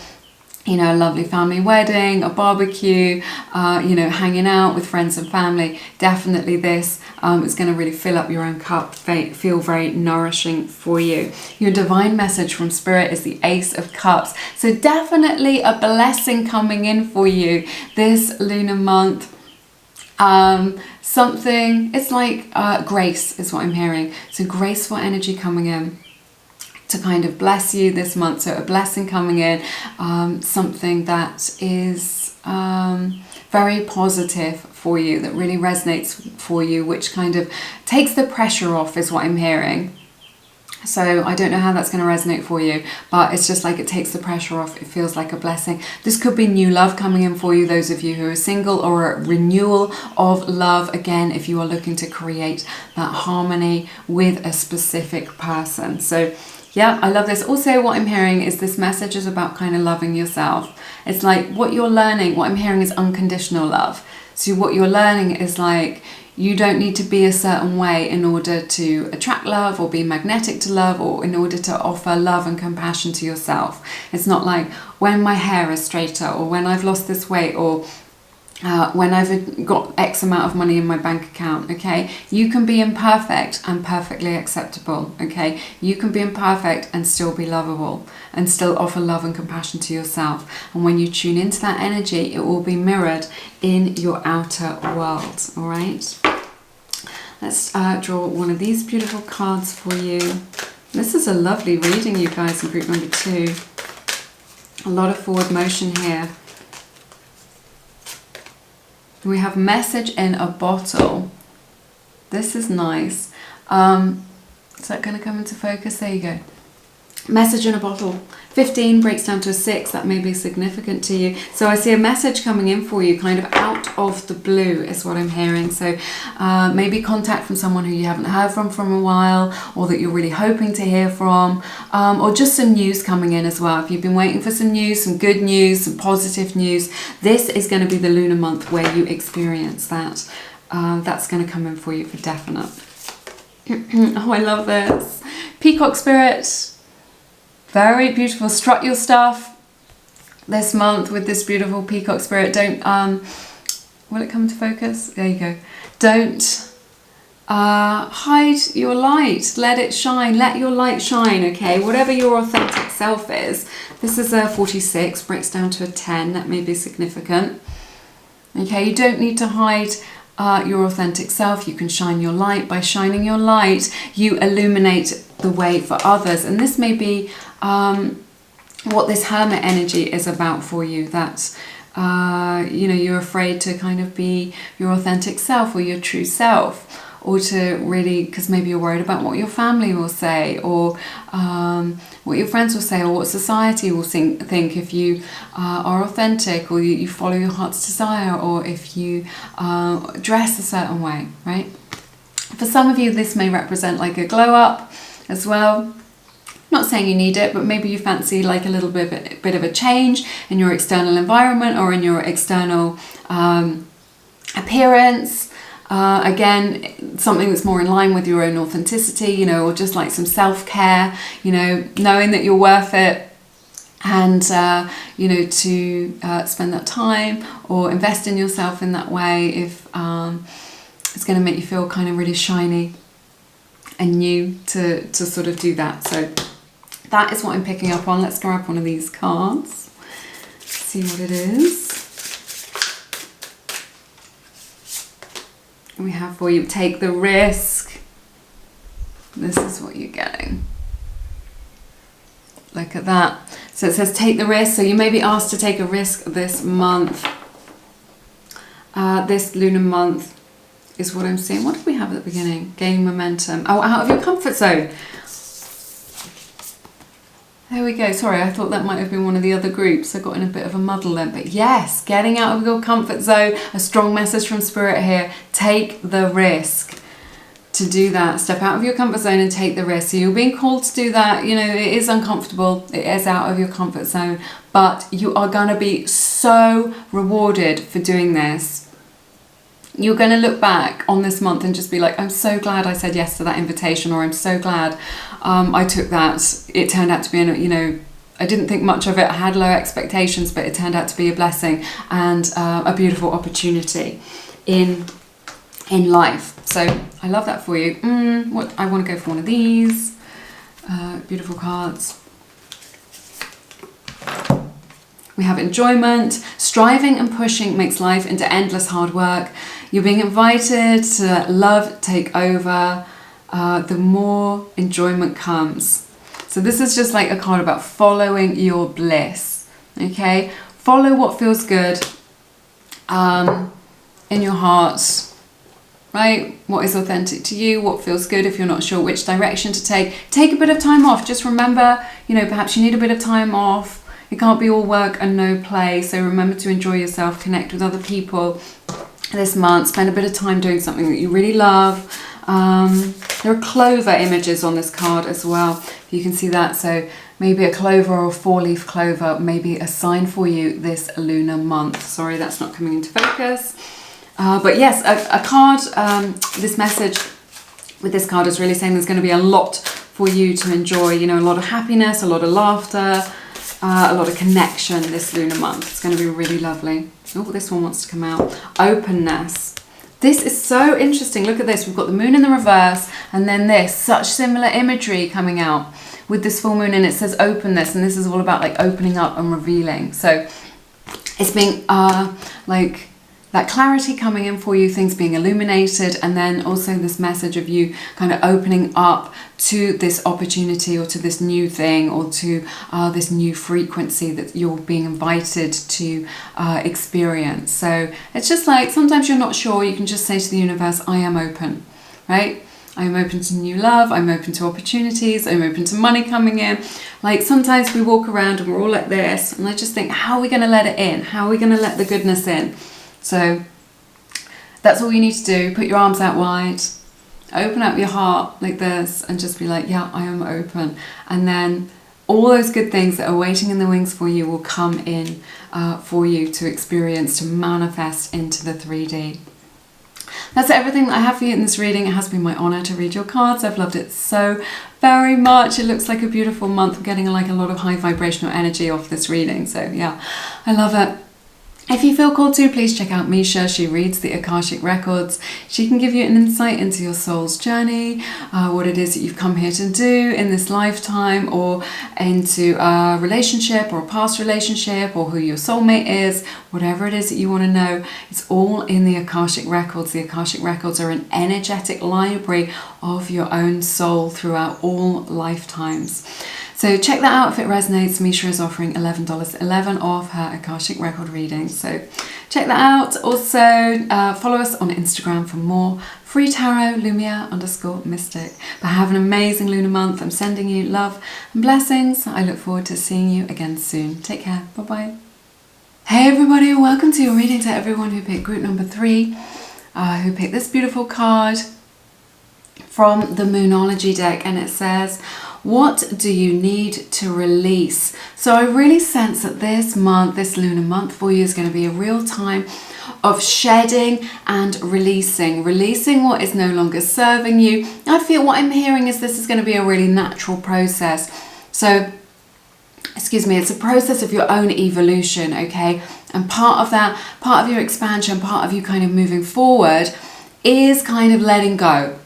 You know, a lovely family wedding, a barbecue, you know, hanging out with friends and family. Definitely this is going to really fill up your own cup, feel very nourishing for you. Your divine message from Spirit is the Ace of Cups. So definitely a blessing coming in for you this lunar month. Something, it's like grace is what I'm hearing. So graceful energy coming in to kind of bless you this month. So a blessing coming in, something that is very positive for you, that really resonates for you, which kind of takes the pressure off is what I'm hearing. So I don't know how that's going to resonate for you, but it's just like it takes the pressure off. It feels like a blessing. This could be new love coming in for you, those of you who are single, or a renewal of love. Again, if you are looking to create that harmony with a specific person. So yeah, I love this. Also, what I'm hearing is this message is about kind of loving yourself. It's like what you're learning, what I'm hearing is unconditional love. So what you're learning is like, you don't need to be a certain way in order to attract love or be magnetic to love, or in order to offer love and compassion to yourself. It's not like when my hair is straighter, or when I've lost this weight, or when I've got X amount of money in my bank account, okay? You can be imperfect and perfectly acceptable, okay? You can be imperfect and still be lovable, and still offer love and compassion to yourself. And when you tune into that energy, it will be mirrored in your outer world, all right? Let's draw one of these beautiful cards for you. This is a lovely reading, you guys, in group number 2. A lot of forward motion here. We have message in a bottle. This is nice. Is that going to come into focus? There you go. Message in a bottle. 15 breaks down to a 6. That may be significant to you. So I see a message coming in for you, kind of out of the blue is what I'm hearing. So maybe contact from someone who you haven't heard from a while, or that you're really hoping to hear from, or just some news coming in as well. If you've been waiting for some news, some good news, some positive news, this is going to be the lunar month where you experience that. That's going to come in for you for definite. Oh, I love this. Peacock Spirit. Very beautiful. Strut your stuff this month with this beautiful Peacock Spirit. Don't, will it come to focus? There you go. Don't hide your light. Let it shine. Let your light shine, okay? Whatever your authentic self is. This is a 46, breaks down to a 10. That may be significant. Okay, you don't need to hide your authentic self. You can shine your light. By shining your light, you illuminate the way for others. And this may be what this Hermit energy is about for you. That you know, you're afraid to kind of be your authentic self or your true self, or to really, because maybe you're worried about what your family will say, or what your friends will say, or what society will think if you are authentic, or you follow your heart's desire, or if you dress a certain way, right? For some of you, this may represent like a glow up as well. Not saying you need it, but maybe you fancy like a little bit of a change in your external environment, or in your external appearance. Again, something that's more in line with your own authenticity, you know, or just like some self-care, you know, knowing that you're worth it, and you know, to spend that time or invest in yourself in that way, if it's going to make you feel kind of really shiny and new to sort of do that. So that is what I'm picking up on. Let's grab one of these cards, see what it is. We have for you, take the risk. This is what you're getting. Look at that. So it says take the risk. So you may be asked to take a risk this month. This lunar month is what I'm seeing. What did we have at the beginning? Gaining momentum. Oh, out of your comfort zone. There we go. Sorry, I thought that might have been one of the other groups. I got in a bit of a muddle then. But yes, getting out of your comfort zone. A strong message from Spirit here. Take the risk to do that. Step out of your comfort zone and take the risk. So you're being called to do that. You know, it is uncomfortable. It is out of your comfort zone. But you are going to be so rewarded for doing this. You're going to look back on this month and just be like, I'm so glad I said yes to that invitation, or I'm so glad I took that. It turned out to be, you know, I didn't think much of it. I had low expectations, but it turned out to be a blessing and a beautiful opportunity in life. So I love that for you. What I want to go for one of these beautiful cards. We have enjoyment. Striving and pushing makes life into endless hard work. You're being invited to let love take over. The more enjoyment comes. So this is just like a card about following your bliss. Okay? Follow what feels good in your heart. Right? What is authentic to you? What feels good? If you're not sure which direction to take a bit of time off. Just remember, you know, perhaps you need a bit of time off. It can't be all work and no play. So remember to enjoy yourself, connect with other people this month, spend a bit of time doing something that you really love. There are clover images on this card as well. You can see that. So maybe a clover or a 4-leaf clover, maybe a sign for you this lunar month. Sorry, that's not coming into focus. But yes, a card, this message with this card is really saying there's going to be a lot for you to enjoy. You know, a lot of happiness, a lot of laughter, a lot of connection this lunar month. It's going to be really lovely. Oh, this one wants to come out. Openness. This is so interesting. Look at this. We've got the moon in the reverse and then this. Such similar imagery coming out with this full moon, and it says openness, and this is all about like opening up and revealing. So it's being like that clarity coming in for you, things being illuminated, and then also this message of you kind of opening up to this opportunity or to this new thing or to this new frequency that you're being invited to experience. So it's just like sometimes you're not sure, you can just say to the universe, I am open, right? I am open to new love, I'm open to opportunities, I'm open to money coming in. Like sometimes we walk around and we're all like this, and I just think, how are we going to let it in? How are we going to let the goodness in? So that's all you need to do. Put your arms out wide, open up your heart like this, and just be like, yeah, I am open. And then all those good things that are waiting in the wings for you will come in for you to experience, to manifest into the 3D. That's everything that I have for you in this reading. It has been my honor to read your cards. I've loved it so very much. It looks like a beautiful month. I'm getting like a lot of high vibrational energy off this reading. So yeah, I love it. If you feel called to, please check out Misha. She reads the Akashic records. She can give you an insight into your soul's journey, what it is that you've come here to do in this lifetime, or into a relationship or a past relationship, or who your soulmate is, whatever it is that you want to know. It's all in the Akashic records. The Akashic records are an energetic library of your own soul throughout all lifetimes. So check that out if it resonates. Misha is offering $11.11 off her Akashic record reading. So check that out. Also, follow us on Instagram for more free tarot, Lumiere_mystic. But have an amazing lunar month. I'm sending you love and blessings. I look forward to seeing you again soon. Take care. Bye-bye. Hey everybody, welcome to your reading. To everyone who picked group number 3, who picked this beautiful card from the Moonology deck, and it says, what do you need to release? So I really sense that this month, this lunar month for you, is going to be a real time of shedding and releasing what is no longer serving you. I feel what I'm hearing is this is going to be a really natural process. So, excuse me, it's a process of your own evolution, okay? And part of that, part of your expansion, part of you kind of moving forward is kind of letting go.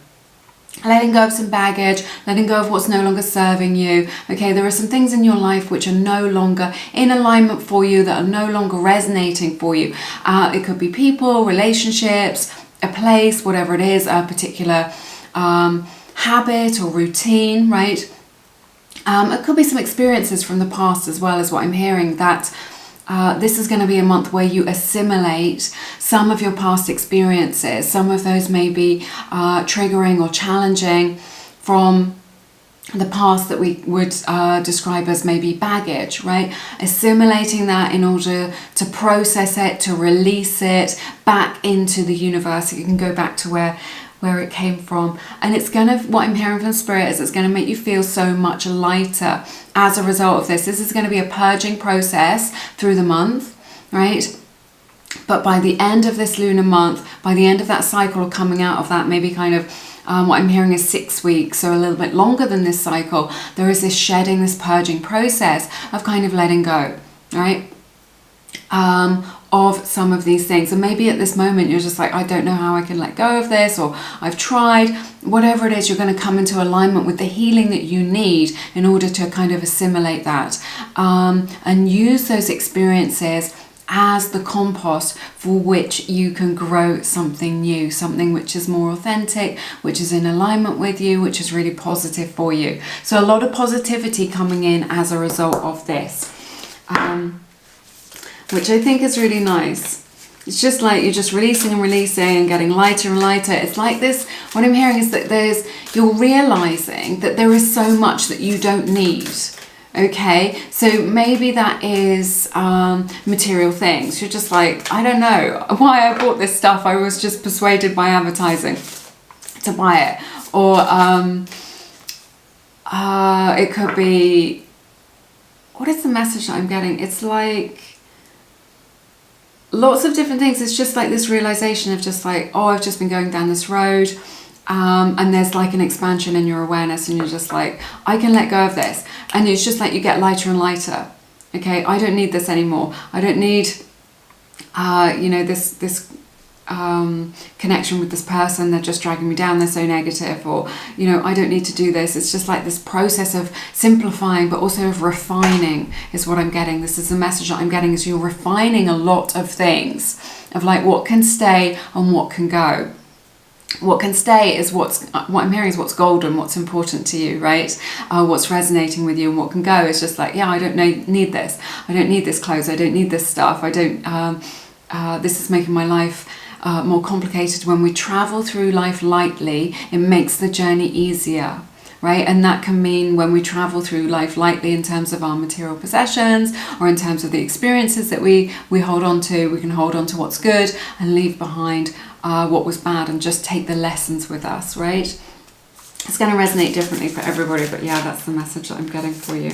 Letting go of some baggage, letting go of what's no longer serving you. Okay, there are some things in your life which are no longer in alignment for you, that are no longer resonating for you. It could be people, relationships, a place, whatever it is, a particular habit or routine, right? It could be some experiences from the past as well, is what I'm hearing, that this is going to be a month where you assimilate some of your past experiences. Some of those may be triggering or challenging from the past that we would describe as maybe baggage, right? Assimilating that in order to process it, to release it back into the universe. You can go back to where it came from. And it's going to, what I'm hearing from Spirit is it's going to make you feel so much lighter as a result of this. This is going to be a purging process through the month, right? But by the end of this lunar month, by the end of that cycle, or coming out of that, maybe kind of what I'm hearing is 6 weeks, so a little bit longer than this cycle, there is this shedding, this purging process of kind of letting go, right? Of some of these things. And maybe at this moment you're just like, I don't know how I can let go of this, or I've tried. Whatever it is, you're going to come into alignment with the healing that you need in order to kind of assimilate that, and use those experiences as the compost for which you can grow something new, something which is more authentic, which is in alignment with you, which is really positive for you. So a lot of positivity coming in as a result of this, which I think is really nice. It's just like you're just releasing and releasing and getting lighter and lighter. It's like this, what I'm hearing is that you're realizing that there is so much that you don't need. Okay, so maybe that is material things. You're just like, I don't know why I bought this stuff. I was just persuaded by advertising to buy it. Or it could be, what is the message that I'm getting? It's like lots of different things. It's just like this realization of just like, oh, I've just been going down this road. And there's like an expansion in your awareness, and you're just like, I can let go of this. And it's just like you get lighter and lighter. Okay, I don't need this anymore. I don't need, you know, this connection with this person. They're just dragging me down. They're so negative. Or, you know, I don't need to do this. It's just like this process of simplifying, but also of refining is what I'm getting. This is the message that I'm getting, is you're refining a lot of things, of like what can stay and what can go. What can stay is what I'm hearing is what's golden, what's important to you, right? What's resonating with you. And what can go is just like, yeah, I don't need this. I don't need this clothes. I don't need this stuff. I don't, this is making my life more complicated. When we travel through life lightly, it makes the journey easier, right? And that can mean when we travel through life lightly in terms of our material possessions, or in terms of the experiences that we hold on to, we can hold on to what's good and leave behind what was bad, and just take the lessons with us, right? It's going to resonate differently for everybody, but yeah, that's the message that I'm getting for you.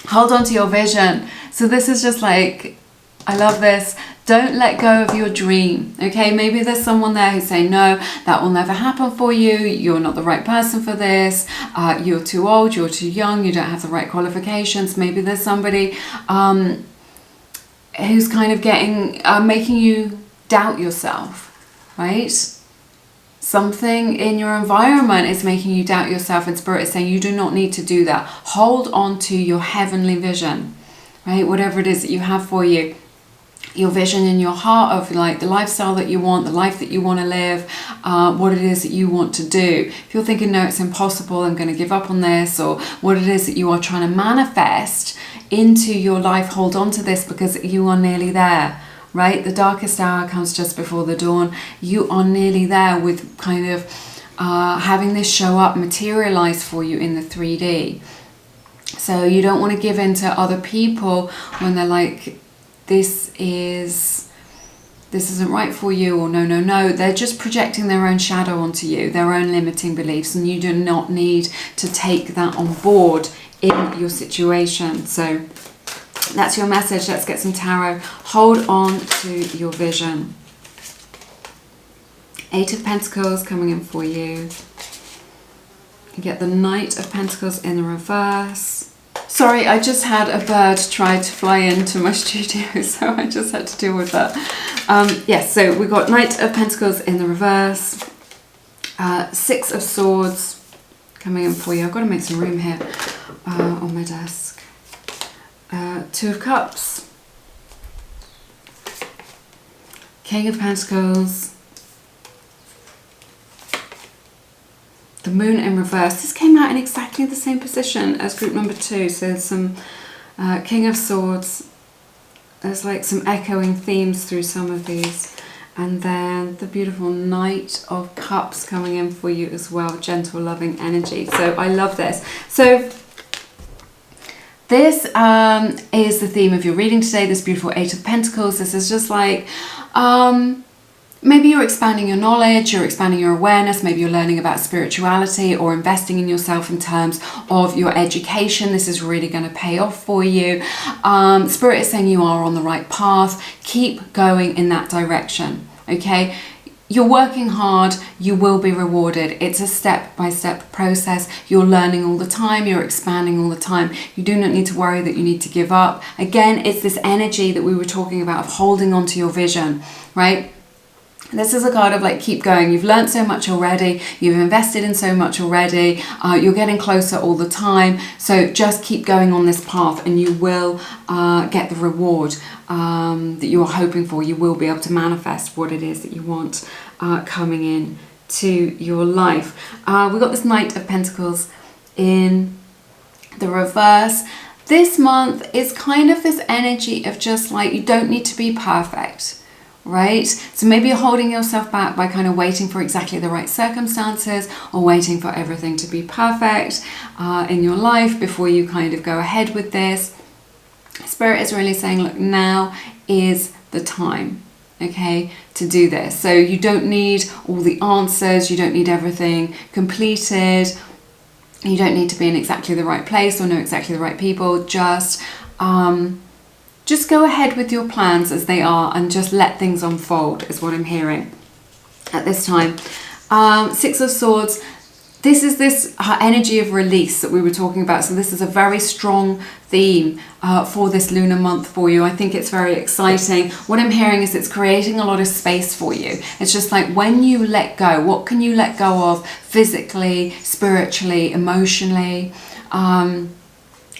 Hold on to your vision. So this is just like, I love this. Don't let go of your dream. Okay, maybe there's someone there who's saying, no, that will never happen for you. You're not the right person for this. You're too old, you're too young, you don't have the right qualifications. Maybe there's somebody who's kind of making you doubt yourself, right? Something in your environment is making you doubt yourself, and Spirit is saying you do not need to do that. Hold on to your heavenly vision, right? Whatever it is that you have for you, your vision in your heart of like the lifestyle that you want, the life that you want to live, what it is that you want to do. If you're thinking, no, it's impossible, I'm going to give up on this, or what it is that you are trying to manifest into your life, hold on to this, because you are nearly there. Right? The darkest hour comes just before the dawn. You are nearly there with kind of having this show up, materialize for you in the 3D. So you don't want to give in to other people when they're like, this isn't right for you, or no. They're just projecting their own shadow onto you, their own limiting beliefs, and you do not need to take that on board in your situation. So that's your message. Let's get some tarot. Hold on to your vision. 8 of Pentacles coming in for you. You get the Knight of Pentacles in the reverse. Sorry, I just had a bird try to fly into my studio, so I just had to deal with that. Yes, so we got Knight of Pentacles in the reverse. 6 of Swords coming in for you. I've got to make some room here on my desk. 2 of Cups, King of Pentacles, the Moon in reverse. This came out in exactly the same position as group number 2. So there's some King of Swords. There's like some echoing themes through some of these. And then the beautiful Knight of Cups coming in for you as well. Gentle, loving energy. So I love this. So this is the theme of your reading today, this beautiful Eight of Pentacles. This is just like, maybe you're expanding your knowledge, you're expanding your awareness, maybe you're learning about spirituality or investing in yourself in terms of your education. This is really going to pay off for you. Spirit is saying you are on the right path. Keep going in that direction, okay? You're working hard, you will be rewarded. It's a step-by-step process. You're learning all the time, you're expanding all the time. You do not need to worry that you need to give up. Again, it's this energy that we were talking about of holding on to your vision, right? This is a card of like, keep going. You've learned so much already. You've invested in so much already. You're getting closer all the time. So just keep going on this path and you will get the reward that you are hoping for. You will be able to manifest what it is that you want coming in to your life. We've got this Knight of Pentacles in the reverse. This month is kind of this energy of just like, you don't need to be perfect. Right? So maybe you're holding yourself back by kind of waiting for exactly the right circumstances or waiting for everything to be perfect in your life before you kind of go ahead with this. Spirit is really saying, look, now is the time, okay, to do this. So you don't need all the answers, you don't need everything completed, you don't need to be in exactly the right place or know exactly the right people. Just go ahead with your plans as they are and just let things unfold is what I'm hearing at this time. Six of Swords. This is this energy of release that we were talking about. So this is a very strong theme for this lunar month for you. I think it's very exciting. What I'm hearing is it's creating a lot of space for you. It's just like when you let go, what can you let go of physically, spiritually, emotionally,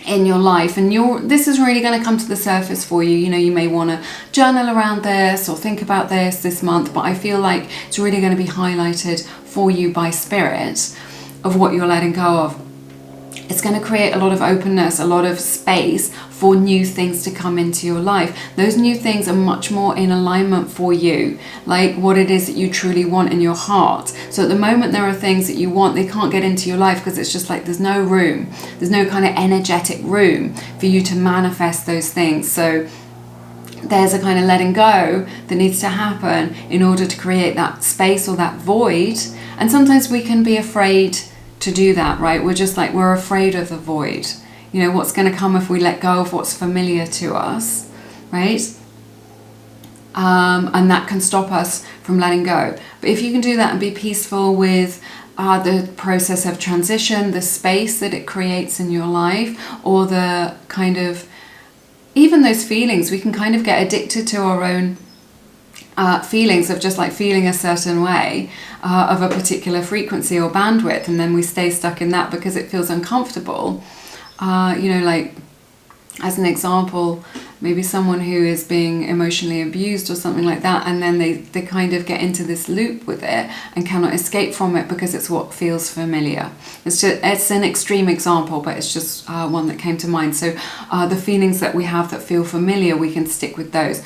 in your life, and this is really going to come to the surface for you. You know, you may want to journal around this or think about this month, but I feel like it's really going to be highlighted for you by Spirit of what you're letting go of. It's going to create a lot of openness, a lot of space for new things to come into your life. Those new things are much more in alignment for you, like what it is that you truly want in your heart. So at the moment there are things that you want, they can't get into your life because it's just like there's no room. There's no kind of energetic room for you to manifest those things. So there's a kind of letting go that needs to happen in order to create that space or that void. And sometimes we can be afraid to do that, right? We're afraid of the void. You know, what's going to come if we let go of what's familiar to us, right? And that can stop us from letting go. But if you can do that and be peaceful with the process of transition, the space that it creates in your life, or the kind of, even those feelings, we can kind of get addicted to our own feelings of just like feeling a certain way of a particular frequency or bandwidth, and then we stay stuck in that because it feels uncomfortable. You know, like as an example, maybe someone who is being emotionally abused or something like that, and then they kind of get into this loop with it and cannot escape from it because it's what feels familiar. It's an extreme example, but it's just one that came to mind. So the feelings that we have that feel familiar, we can stick with those.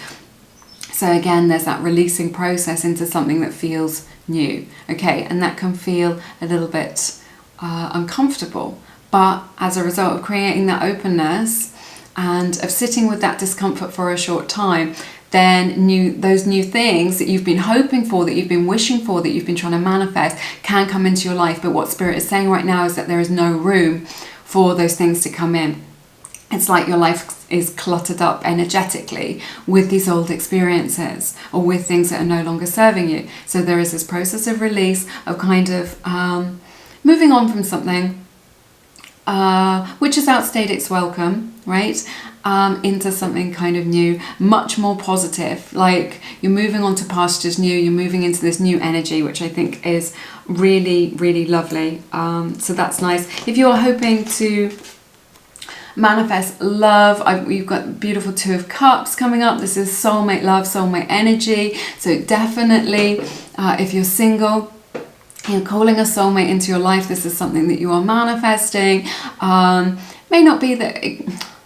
So again, there's that releasing process into something that feels new, okay? And that can feel a little bit uncomfortable. But as a result of creating that openness and of sitting with that discomfort for a short time, then those new things that you've been hoping for, that you've been wishing for, that you've been trying to manifest can come into your life. But what Spirit is saying right now is that there is no room for those things to come in. It's like your life is cluttered up energetically with these old experiences or with things that are no longer serving you. So there is this process of release, of kind of moving on from something which has outstayed its welcome, right? Into something kind of new, much more positive. Like you're moving on to pastures new, you're moving into this new energy, which I think is really, really lovely. So that's nice. If you're hoping to manifest love, you've got beautiful Two of Cups coming up. This is soulmate love, soulmate energy. So definitely, if you're single, you're calling a soulmate into your life, this is something that you are manifesting. May not be that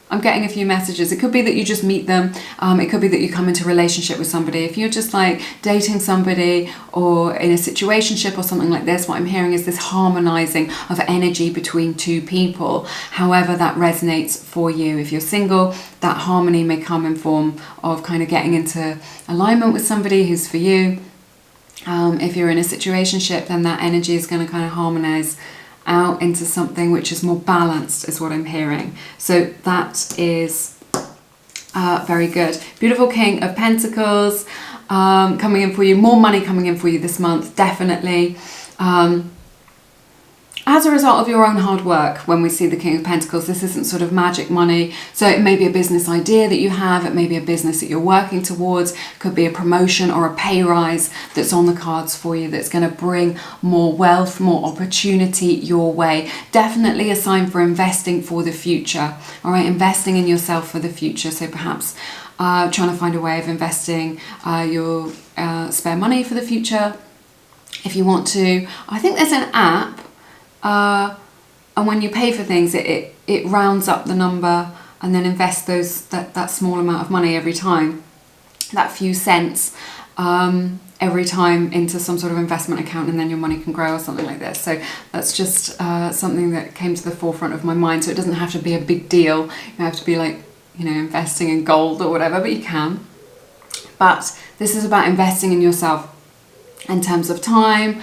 I'm getting a few messages. It could be that you just meet them. It could be that you come into a relationship with somebody. If you're just like dating somebody or in a situationship or something like this, what I'm hearing is this harmonizing of energy between two people. However that resonates for you. If you're single, that harmony may come in form of kind of getting into alignment with somebody who's for you. If you're in a situationship, then that energy is going to kind of harmonize out into something which is more balanced, is what I'm hearing. So that is very good. Beautiful King of Pentacles coming in for you. More money coming in for you this month, definitely. As a result of your own hard work, when we see the King of Pentacles, this isn't sort of magic money. So it may be a business idea that you have, it may be a business that you're working towards, could be a promotion or a pay rise that's on the cards for you that's going to bring more wealth, more opportunity your way. Definitely a sign for investing for the future, all right? Investing in yourself for the future. So perhaps trying to find a way of investing your spare money for the future if you want to. I think there's an app. And when you pay for things, it rounds up the number and then invests that small amount of money every time, that few cents every time into some sort of investment account, and then your money can grow or something like this. So that's just something that came to the forefront of my mind. So it doesn't have to be a big deal. You have to be like, you know, investing in gold or whatever, but you can. But this is about investing in yourself in terms of time,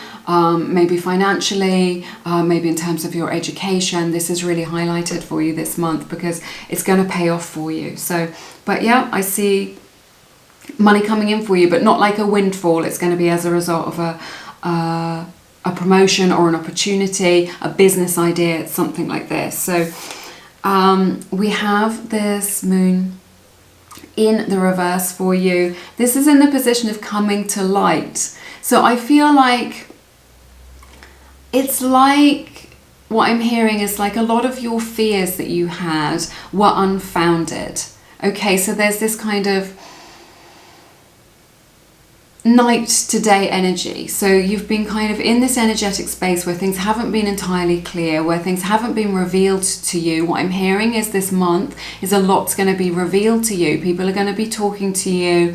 maybe financially, maybe in terms of your education. This is really highlighted for you this month because it's going to pay off for you. So, but yeah, I see money coming in for you, but not like a windfall. It's going to be as a result of a promotion or an opportunity, a business idea, something like this. So we have this moon in the reverse for you. This is in the position of coming to light. So I feel like it's like what I'm hearing is like a lot of your fears that you had were unfounded. Okay, so there's this kind of night to day energy. So you've been kind of in this energetic space where things haven't been entirely clear, where things haven't been revealed to you. What I'm hearing is this month is a lot's going to be revealed to you. People are going to be talking to you.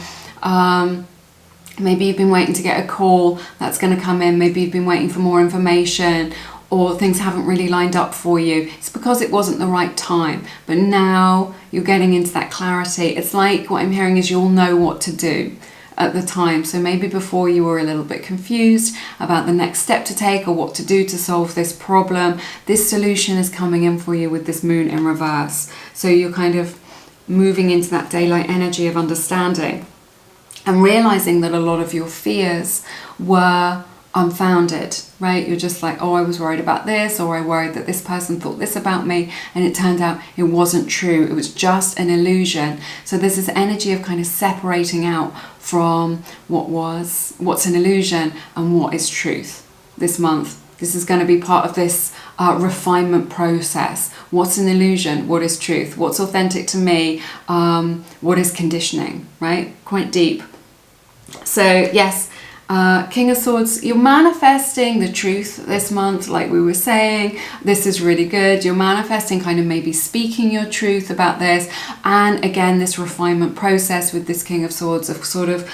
Maybe you've been waiting to get a call that's going to come in. Maybe you've been waiting for more information, or things haven't really lined up for you. It's because it wasn't the right time. But now you're getting into that clarity. It's like what I'm hearing is you'll know what to do at the time. So maybe before you were a little bit confused about the next step to take or what to do to solve this problem. This solution is coming in for you with this moon in reverse. So you're kind of moving into that daylight energy of understanding and realizing that a lot of your fears were unfounded, right? You're just like, oh, I was worried about this, or I worried that this person thought this about me, and it turned out it wasn't true. It was just an illusion. So there's this energy of kind of separating out from what's an illusion and what is truth this month. This is going to be part of this refinement process. What's an illusion? What is truth? What's authentic to me? What is conditioning, right? Quite deep. So yes, King of Swords, you're manifesting the truth this month, like we were saying. This is really good. You're manifesting kind of maybe speaking your truth about this. And again, this refinement process with this King of Swords of sort of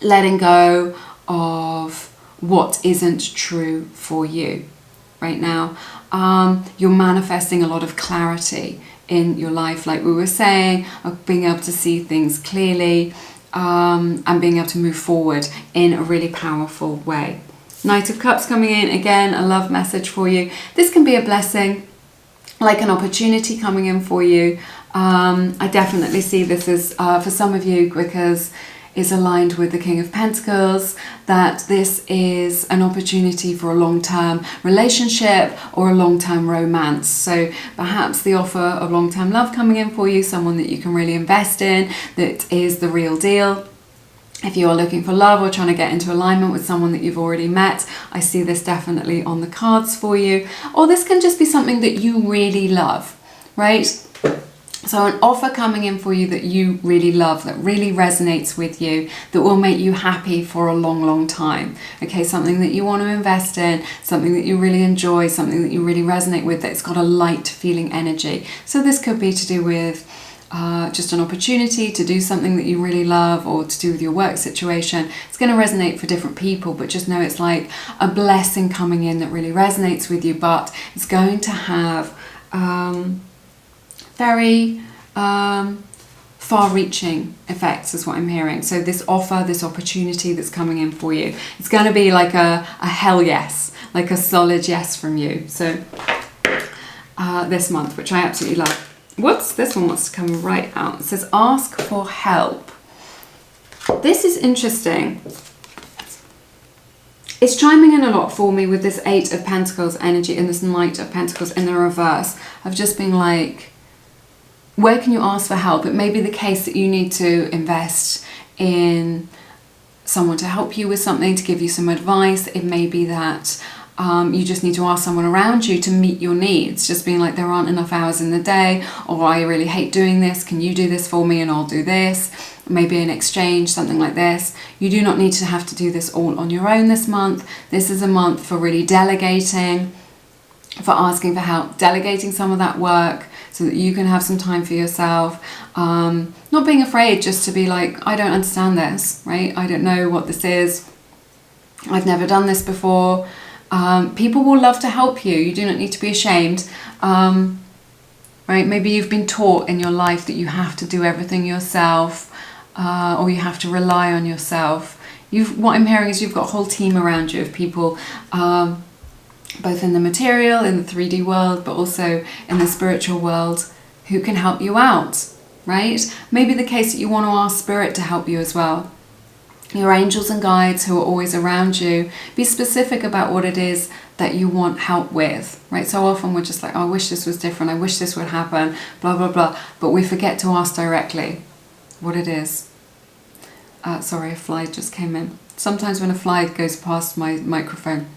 letting go of what isn't true for you right now. You're manifesting a lot of clarity in your life, like we were saying, of being able to see things clearly, and being able to move forward in a really powerful way. Knight of Cups coming in, again, a love message for you. This can be a blessing, like an opportunity coming in for you. I definitely see this as, for some of you, because is aligned with the King of Pentacles, that this is an opportunity for a long-term relationship or a long-term romance. So perhaps the offer of long-term love coming in for you, someone that you can really invest in, that is the real deal. If you are looking for love or trying to get into alignment with someone that you've already met, I see this definitely on the cards for you. Or this can just be something that you really love, right? So an offer coming in for you that you really love, that really resonates with you, that will make you happy for a long, long time. Okay, something that you want to invest in, something that you really enjoy, something that you really resonate with, that's got a light feeling energy. So this could be to do with just an opportunity to do something that you really love, or to do with your work situation. It's going to resonate for different people, but just know it's like a blessing coming in that really resonates with you, but it's going to have very far-reaching effects is what I'm hearing. So this offer, this opportunity that's coming in for you, it's going to be like a hell yes, like a solid yes from you. So this month, which I absolutely love. Whoops, this one wants to come right out. It says ask for help. This is interesting. It's chiming in a lot for me with this 8 of Pentacles energy and this Knight of Pentacles in the reverse. I've just been like, where can you ask for help? It may be the case that you need to invest in someone to help you with something, to give you some advice. It may be that you just need to ask someone around you to meet your needs. Just being like, there aren't enough hours in the day, or I really hate doing this. Can you do this for me and I'll do this? Maybe an exchange, something like this. You do not need to have to do this all on your own this month. This is a month for really delegating, for asking for help, delegating some of that work so that you can have some time for yourself. Not being afraid just to be like, I don't understand this, right? I don't know what this is. I've never done this before. People will love to help you. You do not need to be ashamed. Right? Maybe you've been taught in your life that you have to do everything yourself, or you have to rely on yourself. What I'm hearing is you've got a whole team around you of people, both in the material, in the 3D world, but also in the spiritual world, who can help you out, right? Maybe the case that you want to ask Spirit to help you as well. Your angels and guides who are always around you. Be specific about what it is that you want help with, right? So often we're just like, oh, I wish this was different, I wish this would happen, blah, blah, blah. But we forget to ask directly what it is. Sorry, a fly just came in. Sometimes when a fly goes past my microphone,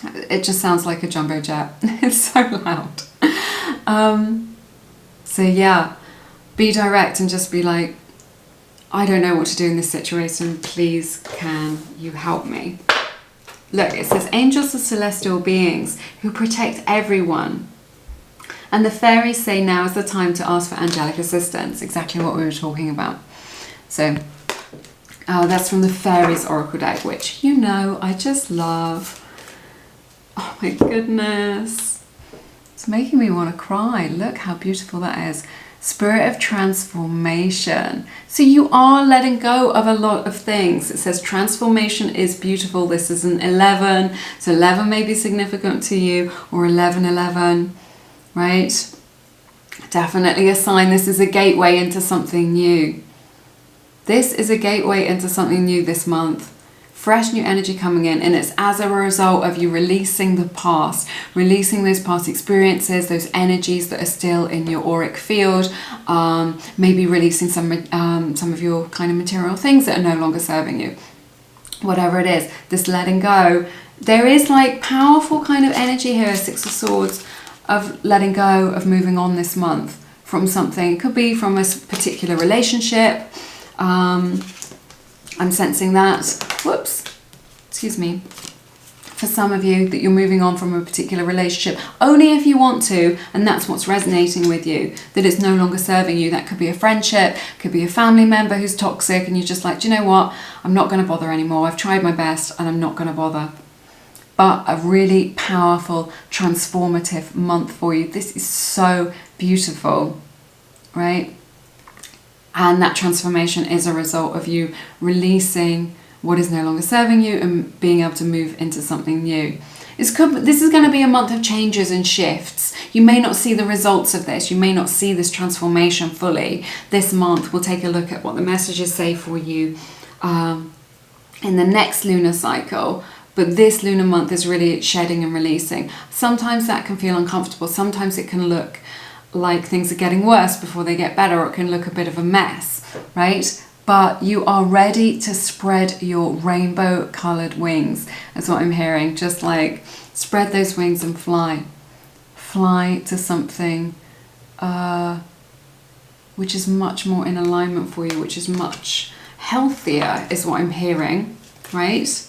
it just sounds like a jumbo jet. It's so loud. So yeah, be direct and just be like, I don't know what to do in this situation. Please, can you help me? Look, it says angels are celestial beings who protect everyone. And the fairies say now is the time to ask for angelic assistance. Exactly what we were talking about. So, that's from the Fairies Oracle deck, which you know I just love. Oh my goodness. It's making me want to cry. Look how beautiful that is. Spirit of transformation. So you are letting go of a lot of things. It says transformation is beautiful. This is an 11. So 11 may be significant to you, or 1111, right? Definitely a sign this is a gateway into something new. This is a gateway into something new this month. Fresh new energy coming in, and it's as a result of you releasing the past, releasing those past experiences, those energies that are still in your auric field, maybe releasing some of your kind of material things that are no longer serving you. Whatever it is, this letting go. There is like powerful kind of energy here, 6 of Swords, of letting go, of moving on this month from something. It could be from a particular relationship. I'm sensing that, whoops, excuse me, for some of you, that you're moving on from a particular relationship only if you want to, and that's what's resonating with you, that it's no longer serving you. That could be a friendship, could be a family member who's toxic, and you're just like, do you know what, I'm not going to bother anymore, I've tried my best and I'm not going to bother. But a really powerful, transformative month for you. This is so beautiful, right? And that transformation is a result of you releasing what is no longer serving you and being able to move into something new. This is going to be a month of changes and shifts. You may not see the results of this. You may not see this transformation fully. This month, we'll take a look at what the messages say for you in the next lunar cycle. But this lunar month is really shedding and releasing. Sometimes that can feel uncomfortable. Sometimes it can look like things are getting worse before they get better, or it can look a bit of a mess, right? But you are ready to spread your rainbow colored wings. That's what I'm hearing. Just like spread those wings and fly. Fly to something which is much more in alignment for you, which is much healthier, is what I'm hearing, right?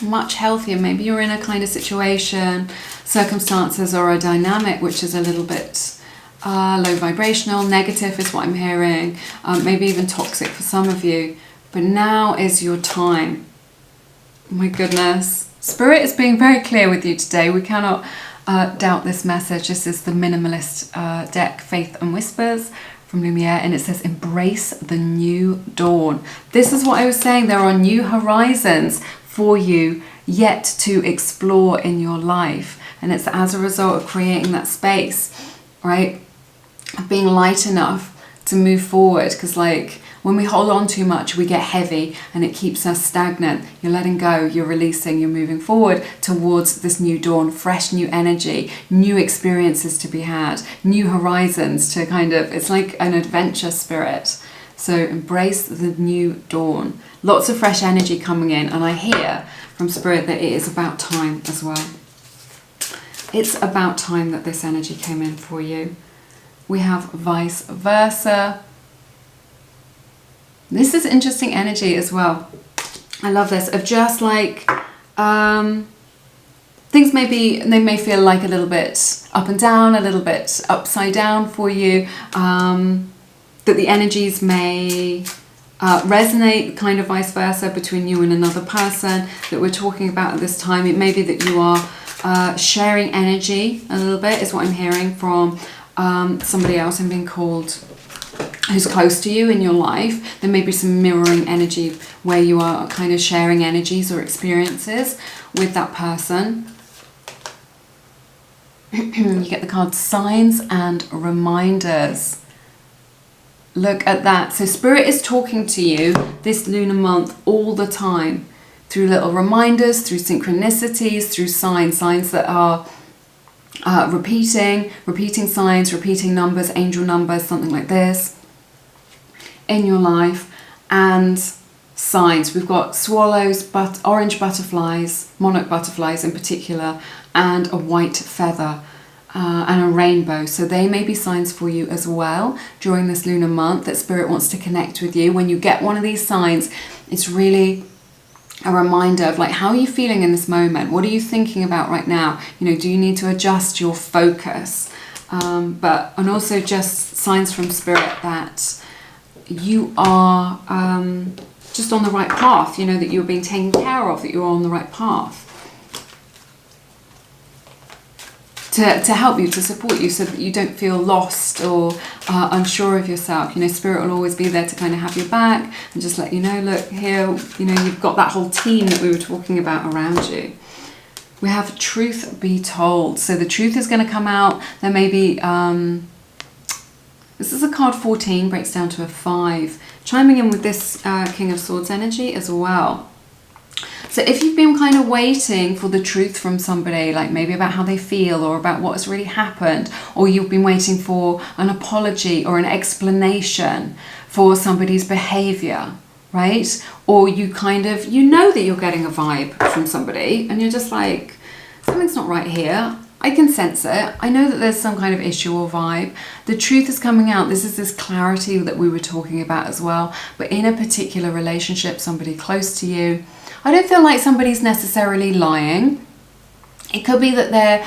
Much healthier. Maybe you're in a kind of situation, circumstances, or a dynamic which is a little bit low vibrational, negative is what I'm hearing, maybe even toxic for some of you. But now is your time. My goodness. Spirit is being very clear with you today. We cannot doubt this message. This is the minimalist deck, Faith and Whispers from Lumiere, and it says, embrace the new dawn. This is what I was saying. There are new horizons for you yet to explore in your life. And it's as a result of creating that space, right? Of being light enough to move forward. Because like when we hold on too much, we get heavy and it keeps us stagnant. You're letting go, you're releasing, you're moving forward towards this new dawn, fresh new energy, new experiences to be had, new horizons to kind of, it's like an adventure spirit. So embrace the new dawn. Lots of fresh energy coming in, and I hear from Spirit that it is about time as well. It's about time that this energy came in for you. We have vice versa. This is interesting energy as well. I love this, of just like things they may feel like a little bit up and down, a little bit upside down for you, that the energies may resonate, kind of vice versa, between you and another person that we're talking about at this time. It may be that you are sharing energy a little bit, is what I'm hearing from somebody else and being called, who's close to you in your life. There may be some mirroring energy where you are kind of sharing energies or experiences with that person. You get the card signs and reminders. Look at that. So Spirit is talking to you this lunar month all the time through little reminders, through synchronicities, through signs that are repeating signs, repeating numbers, angel numbers, something like this in your life, and signs. We've got swallows, orange butterflies, monarch butterflies in particular, and a white feather. And a rainbow. So they may be signs for you as well during this lunar month that Spirit wants to connect with you. When you get one of these signs, it's really a reminder of like, how are you feeling in this moment? What are you thinking about right now? You know, do you need to adjust your focus? And also just signs from Spirit that you are just on the right path, you know, that you're being taken care of, that you're on the right path. To help you, to support you, so that you don't feel lost or unsure of yourself. You know, Spirit will always be there to kind of have your back and just let you know, look, here, you know, you've got that whole team that we were talking about around you. We have truth be told. So the truth is going to come out. There may be, this is a card 14, breaks down to a 5. Chiming in with this King of Swords energy as well. So if you've been kind of waiting for the truth from somebody, like maybe about how they feel or about what has really happened, or you've been waiting for an apology or an explanation for somebody's behavior, right? Or you kind of, you know that you're getting a vibe from somebody and you're just like, something's not right here. I can sense it. I know that there's some kind of issue or vibe. The truth is coming out. This is this clarity that we were talking about as well. But in a particular relationship, somebody close to you, I don't feel like somebody's necessarily lying. It could be that they're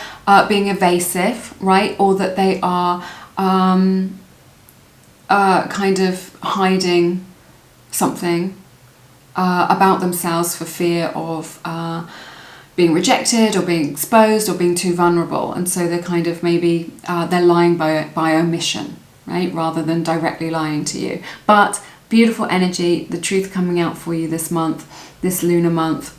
being evasive, right? Or that they are kind of hiding something about themselves for fear of being rejected or being exposed or being too vulnerable. And so they're kind of maybe, they're lying by omission, right? Rather than directly lying to you. But beautiful energy, the truth coming out for you this month, this lunar month,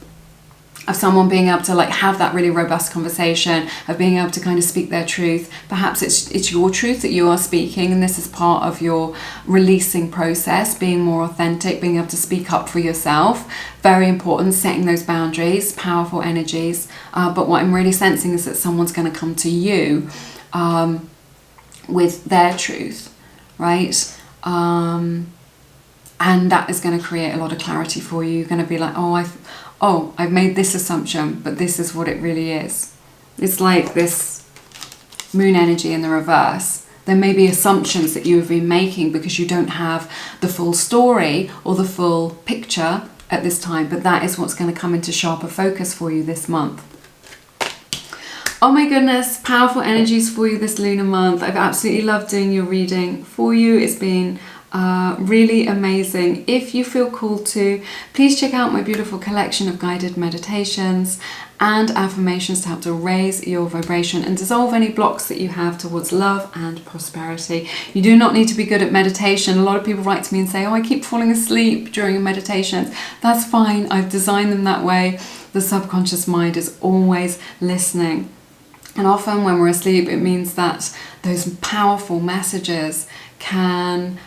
of someone being able to like have that really robust conversation, of being able to kind of speak their truth. Perhaps it's your truth that you are speaking, and this is part of your releasing process, being more authentic, being able to speak up for yourself. Very important, setting those boundaries, powerful energies. But what I'm really sensing is that someone's going to come to you with their truth, right? And that is going to create a lot of clarity for you. You're going to be like, I've made this assumption, but this is what it really is. It's like this moon energy in the reverse. there may be assumptions that you have been making because you don't have the full story or the full picture at this time, but that is what's going to come into sharper focus for you this month. Oh my goodness, powerful energies for you this lunar month. I've absolutely loved doing your reading for you. It's been really amazing. If you feel called to, please check out my beautiful collection of guided meditations and affirmations to help to raise your vibration and dissolve any blocks that you have towards love and prosperity. You do not need to be good at meditation. A lot of people write to me and say, oh, I keep falling asleep during a meditation. That's fine. I've designed them that way. The subconscious mind is always listening. And often when we're asleep, it means that those powerful messages can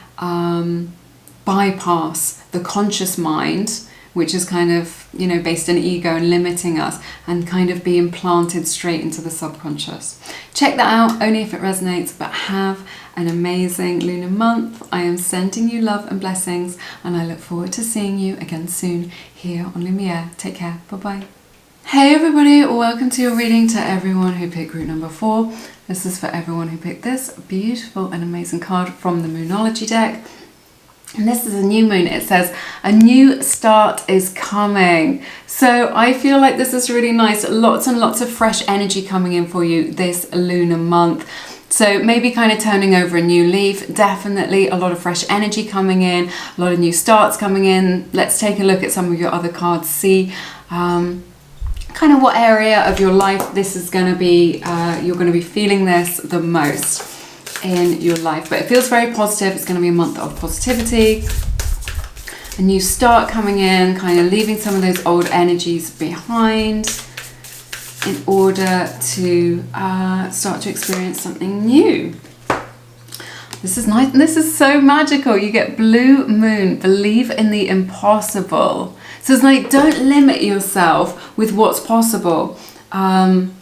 bypass the conscious mind, which is kind of, you know, based in ego and limiting us, and kind of be implanted straight into the subconscious. Check that out, only if it resonates, but have an amazing lunar month. I am sending you love and blessings, and I look forward to seeing you again soon here on Lumiere. Take care. Bye-bye. Hey everybody, welcome to your reading. To everyone who picked group number 4. This is for everyone who picked this beautiful and amazing card from the Moonology deck. And this is a new moon. It says a new start is coming. So I feel like this is really nice. Lots and lots of fresh energy coming in for you this lunar month. So maybe kind of turning over a new leaf. Definitely a lot of fresh energy coming in, a lot of new starts coming in. Let's take a look at some of your other cards. See kind of what area of your life this is going to be, you're going to be feeling this the most in your life. But it feels very positive. It's going to be a month of positivity, a new start coming in, kind of leaving some of those old energies behind in order to start to experience something new. This is nice. This is so magical. You get blue moon, believe in the impossible. So it's like, don't limit yourself with what's possible in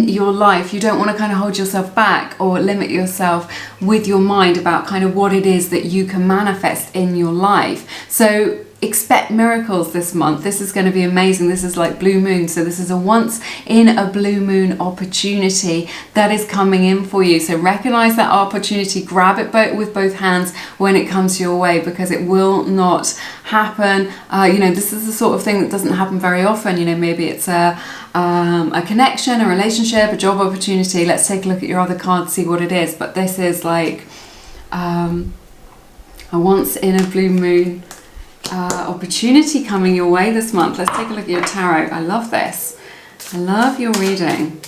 your life. You don't want to kind of hold yourself back or limit yourself with your mind about kind of what it is that you can manifest in your life. So expect miracles this month. This is going to be amazing. This is like blue moon. So this is a once in a blue moon opportunity that is coming in for you. So recognize that opportunity, grab it with both hands when it comes your way, because it will not happen. You know, this is the sort of thing that doesn't happen very often. You know, maybe it's a connection, a relationship, a job opportunity. Let's take a look at your other cards, see what it is. But this is like a once in a blue moon opportunity coming your way this month. Let's take a look at your tarot. I love this. I love your reading.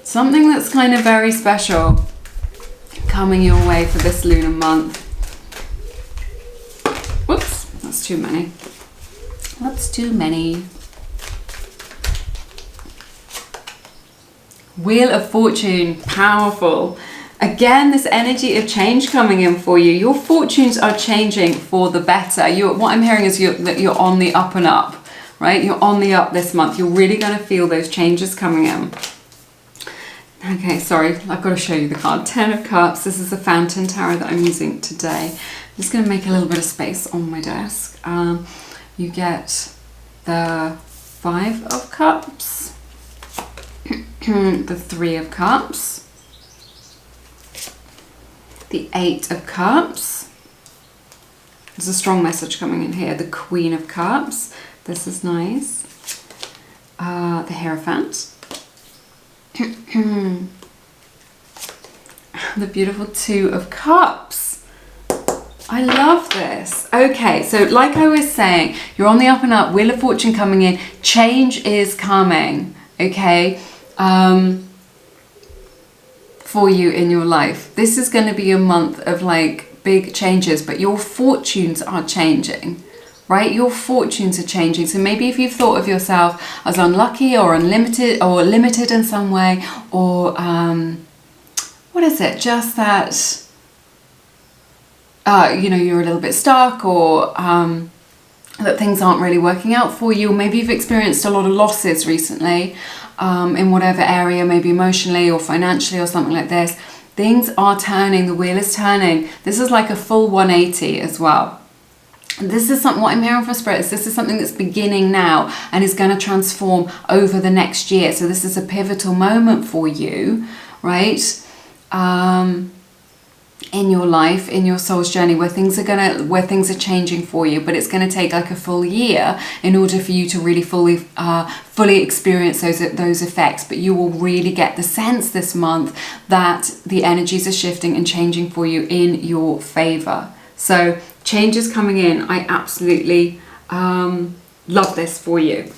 Something that's kind of very special coming your way for this lunar month. Whoops, that's too many. That's too many. Wheel of Fortune, powerful. Again, this energy of change coming in for you. Your fortunes are changing for the better. What I'm hearing is that you're on the up and up, right? You're on the up this month. You're really going to feel those changes coming in. Okay, sorry, I've got to show you the card. 10 of Cups. This is the Fountain Tarot that I'm using today. I'm just going to make a little bit of space on my desk. You get the 5 of Cups, the 3 of Cups, the 8 of Cups. There's a strong message coming in here. The Queen of Cups. This is nice. The Hierophant. The beautiful 2 of Cups. I love this. Okay, so like I was saying, you're on the up and up. Wheel of Fortune coming in. Change is coming. Okay. For you in your life. This is going to be a month of like big changes, but your fortunes are changing, right? Your fortunes are changing. So maybe if you've thought of yourself as unlucky or unlimited or limited in some way, or what is it? Just that, you know, you're a little bit stuck, or that things aren't really working out for you. Or maybe you've experienced a lot of losses recently. In whatever area, maybe emotionally or financially or something like this. Things are turning, the wheel is turning. This is like a full 180 as well. This is something, what I'm hearing from Spirit is this is something that's beginning now and is going to transform over the next year. So this is a pivotal moment for you, right? in your life, in your soul's journey, where things are changing for you, but it's going to take like a full year in order for you to really fully experience those effects. But you will really get the sense this month that the energies are shifting and changing for you in your favor. So change is coming in. I absolutely love this for you.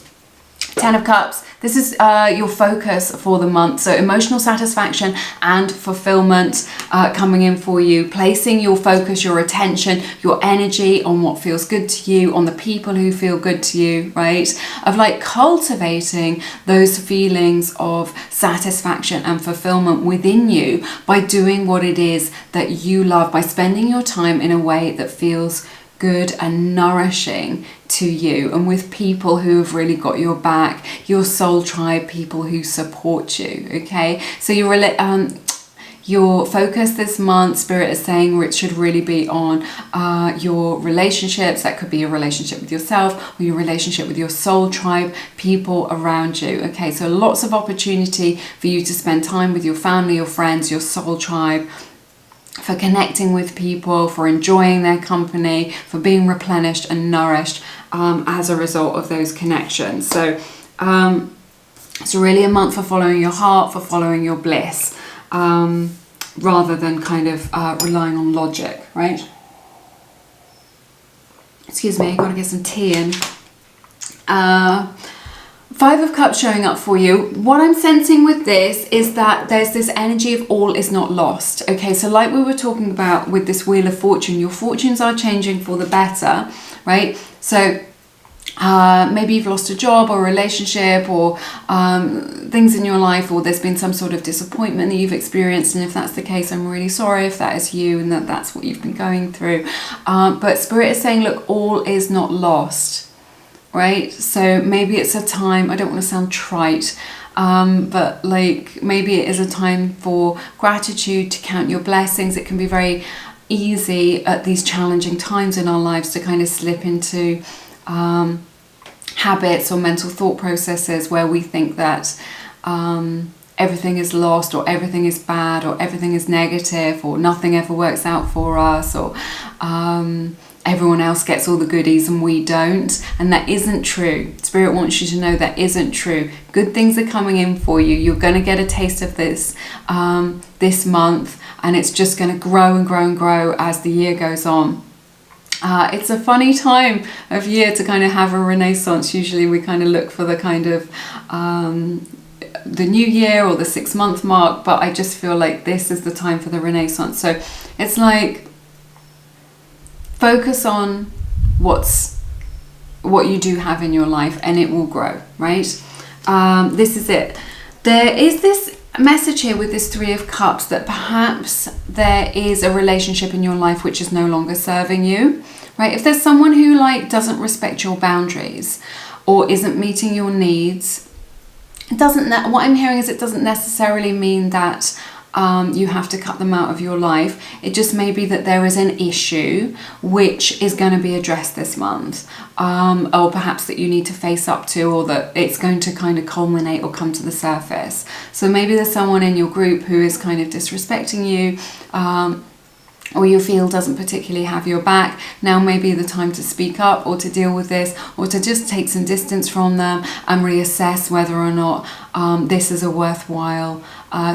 10 of Cups, this is your focus for the month. So emotional satisfaction and fulfillment coming in for you, placing your focus, your attention, your energy on what feels good to you, on the people who feel good to you, right? Of like cultivating those feelings of satisfaction and fulfillment within you by doing what it is that you love, by spending your time in a way that feels good and nourishing to you, and with people who have really got your back, your soul tribe, people who support you. Okay, so your focus this month, Spirit is saying, it should really be on your relationships. That could be a relationship with yourself or your relationship with your soul tribe, people around you. Okay, so lots of opportunity for you to spend time with your family, your friends, your soul tribe, for connecting with people, for enjoying their company, for being replenished and nourished as a result of those connections. So it's really a month for following your heart, for following your bliss, rather than kind of relying on logic, right? Excuse me, I've got to get some tea in. 5 of Cups showing up for you. What I'm sensing with this is that there's this energy of all is not lost. Okay, so like we were talking about with this Wheel of Fortune, your fortunes are changing for the better, right? So maybe you've lost a job or a relationship or things in your life, or there's been some sort of disappointment that you've experienced, and if that's the case, I'm really sorry if that is you and that's what you've been going through. But Spirit is saying, look, all is not lost. Right, so maybe it's a time, I don't want to sound trite, but like maybe it is a time for gratitude, to count your blessings. It can be very easy at these challenging times in our lives to kind of slip into habits or mental thought processes where we think that everything is lost, or everything is bad, or everything is negative, or nothing ever works out for us, or everyone else gets all the goodies and we don't. And that isn't true. Spirit wants you to know that isn't true. Good things are coming in for you. You're going to get a taste of this this month, and it's just going to grow and grow and grow as the year goes on. It's a funny time of year to kind of have a renaissance. Usually we kind of look for the kind of the new year or the 6-month mark, but I just feel like this is the time for the renaissance. So it's like, focus on what you do have in your life, and it will grow, right? This is it. There is this message here with this 3 of Cups that perhaps there is a relationship in your life which is no longer serving you, right? If there's someone who like doesn't respect your boundaries or isn't meeting your needs, what I'm hearing is it doesn't necessarily mean that you have to cut them out of your life. It just may be that there is an issue which is going to be addressed this month, or perhaps that you need to face up to, or that it's going to kind of culminate or come to the surface. So maybe there's someone in your group who is kind of disrespecting you, or you feel doesn't particularly have your back. Now may be the time to speak up, or to deal with this, or to just take some distance from them and reassess whether or not this is a worthwhile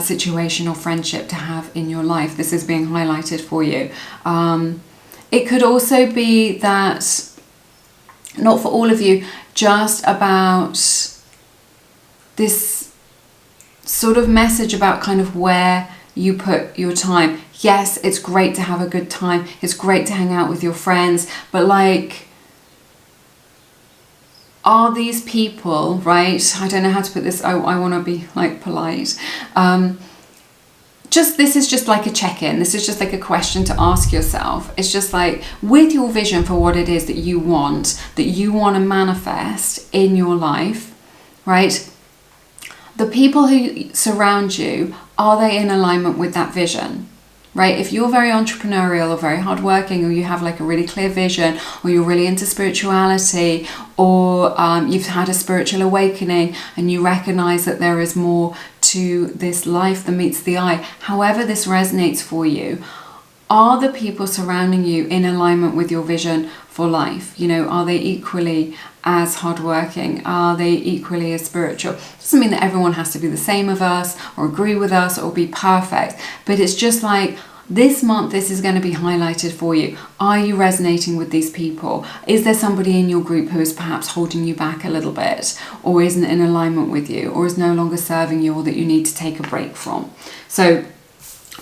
situation or friendship to have in your life. This is being highlighted for you. It could also be that, not for all of you, just about this sort of message about kind of where you put your time. Yes, it's great to have a good time. It's great to hang out with your friends, but like, are these people, right? I don't know how to put this. I want to be like polite. This is just like a check-in. This is just like a question to ask yourself. It's just like, with your vision for what it is that you want to manifest in your life, right? The people who surround you, are they in alignment with that vision? Right? If you're very entrepreneurial or very hardworking, or you have like a really clear vision, or you're really into spirituality, or you've had a spiritual awakening and you recognize that there is more to this life that meets the eye, however this resonates for you, are the people surrounding you in alignment with your vision for life? You know, are they equally as hardworking? Are they equally as spiritual? Doesn't mean that everyone has to be the same of us or agree with us or be perfect, but it's just like, this month, this is going to be highlighted for you. Are you resonating with these people? Is there somebody in your group who is perhaps holding you back a little bit, or isn't in alignment with you, or is no longer serving you, or that you need to take a break from? So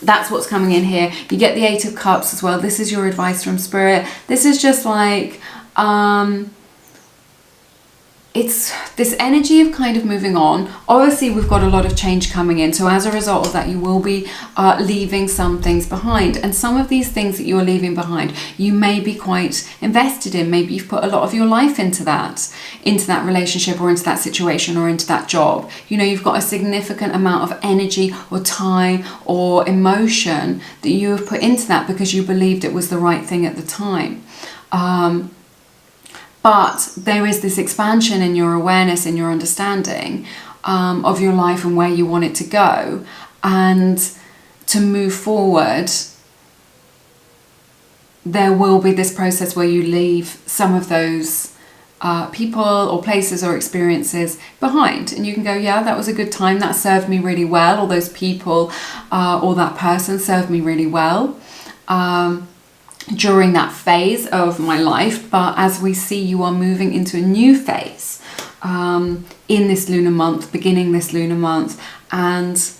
that's what's coming in here. You get the Eight of Cups as well. This is your advice from Spirit. This is just like, it's this energy of kind of moving on. Obviously, we've got a lot of change coming in. So as a result of that, you will be leaving some things behind. And some of these things that you're leaving behind, you may be quite invested in. Maybe you've put a lot of your life into that relationship, or into that situation, or into that job. You know, you've got a significant amount of energy or time or emotion that you have put into that because you believed it was the right thing at the time. But there is this expansion in your awareness, in your understanding of your life and where you want it to go. And to move forward, there will be this process where you leave some of those people or places or experiences behind. And you can go, yeah, that was a good time. That served me really well. Or those people or that person served me really well. During that phase of my life, but as we see, you are moving into a new phase in this lunar month, beginning this lunar month, and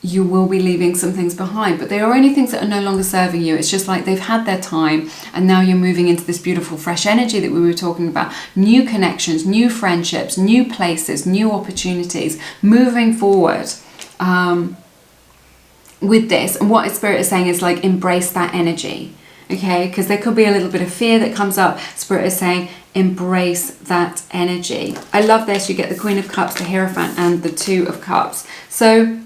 you will be leaving some things behind, but they are only things that are no longer serving you. It's just like they've had their time, and now you're moving into this beautiful fresh energy that we were talking about. New connections, new friendships, new places, new opportunities, moving forward with this. And what Spirit is saying is like, embrace that energy. Okay, because there could be a little bit of fear that comes up. Spirit is saying, embrace that energy. I love this. You get the Queen of Cups, the Hierophant, and the Two of Cups. So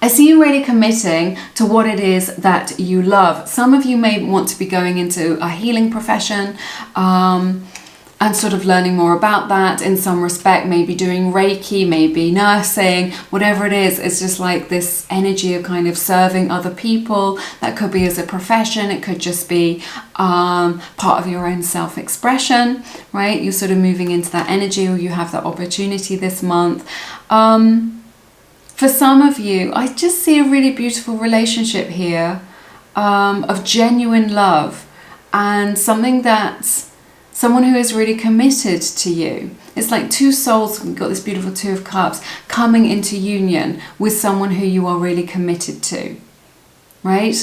I see you really committing to what it is that you love. Some of you may want to be going into a healing profession, and sort of learning more about that in some respect, maybe doing Reiki, maybe nursing, whatever it is. It's just like this energy of kind of serving other people. That could be as a profession, it could just be part of your own self-expression, right? You're sort of moving into that energy, or you have that opportunity this month. For some of you, I just see a really beautiful relationship here of genuine love, and someone who is really committed to you. It's like two souls, we've got this beautiful Two of Cups, coming into union with someone who you are really committed to, right?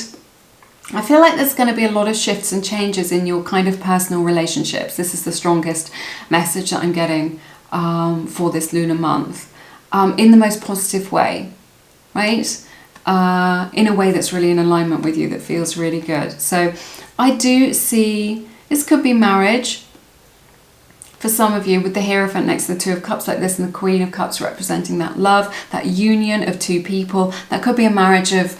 I feel like there's going to be a lot of shifts and changes in your kind of personal relationships. This is the strongest message that I'm getting for this lunar month, in the most positive way, right? In a way that's really in alignment with you, that feels really good. So I do see, this could be marriage for some of you, with the Hierophant next to the Two of Cups like this, and the Queen of Cups representing that love, that union of two people. That could be a marriage of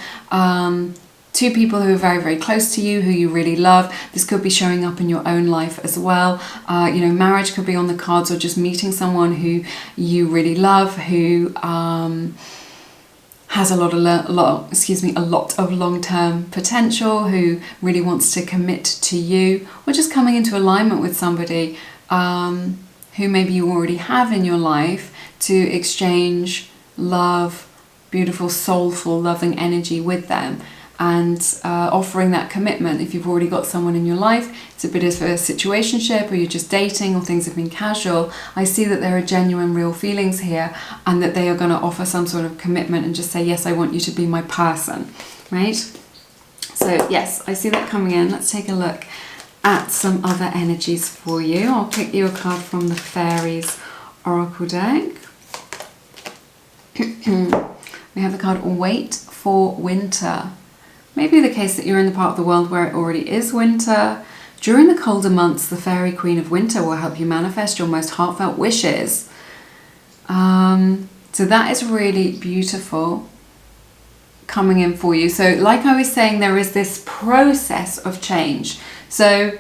two people who are very, very close to you, who you really love. This could be showing up in your own life as well. You know, marriage could be on the cards, or just meeting someone who you really love, who has a lot of long-term potential, who really wants to commit to you, or just coming into alignment with somebody who maybe you already have in your life, to exchange love, beautiful, soulful, loving energy with them, and offering that commitment. If you've already got someone in your life, it's a bit of a situationship, or you're just dating, or things have been casual. I see that there are genuine, real feelings here, and that they are going to offer some sort of commitment and just say, yes, I want you to be my person, right? So yes, I see that coming in. Let's take a look at some other energies for you. I'll pick you a card from the Fairies Oracle deck. We have the card Wait for Winter. Maybe the case that you're in the part of the world where it already is winter. During the colder months, the Fairy Queen of Winter will help you manifest your most heartfelt wishes. So that is really beautiful coming in for you. So like I was saying, there is this process of change. So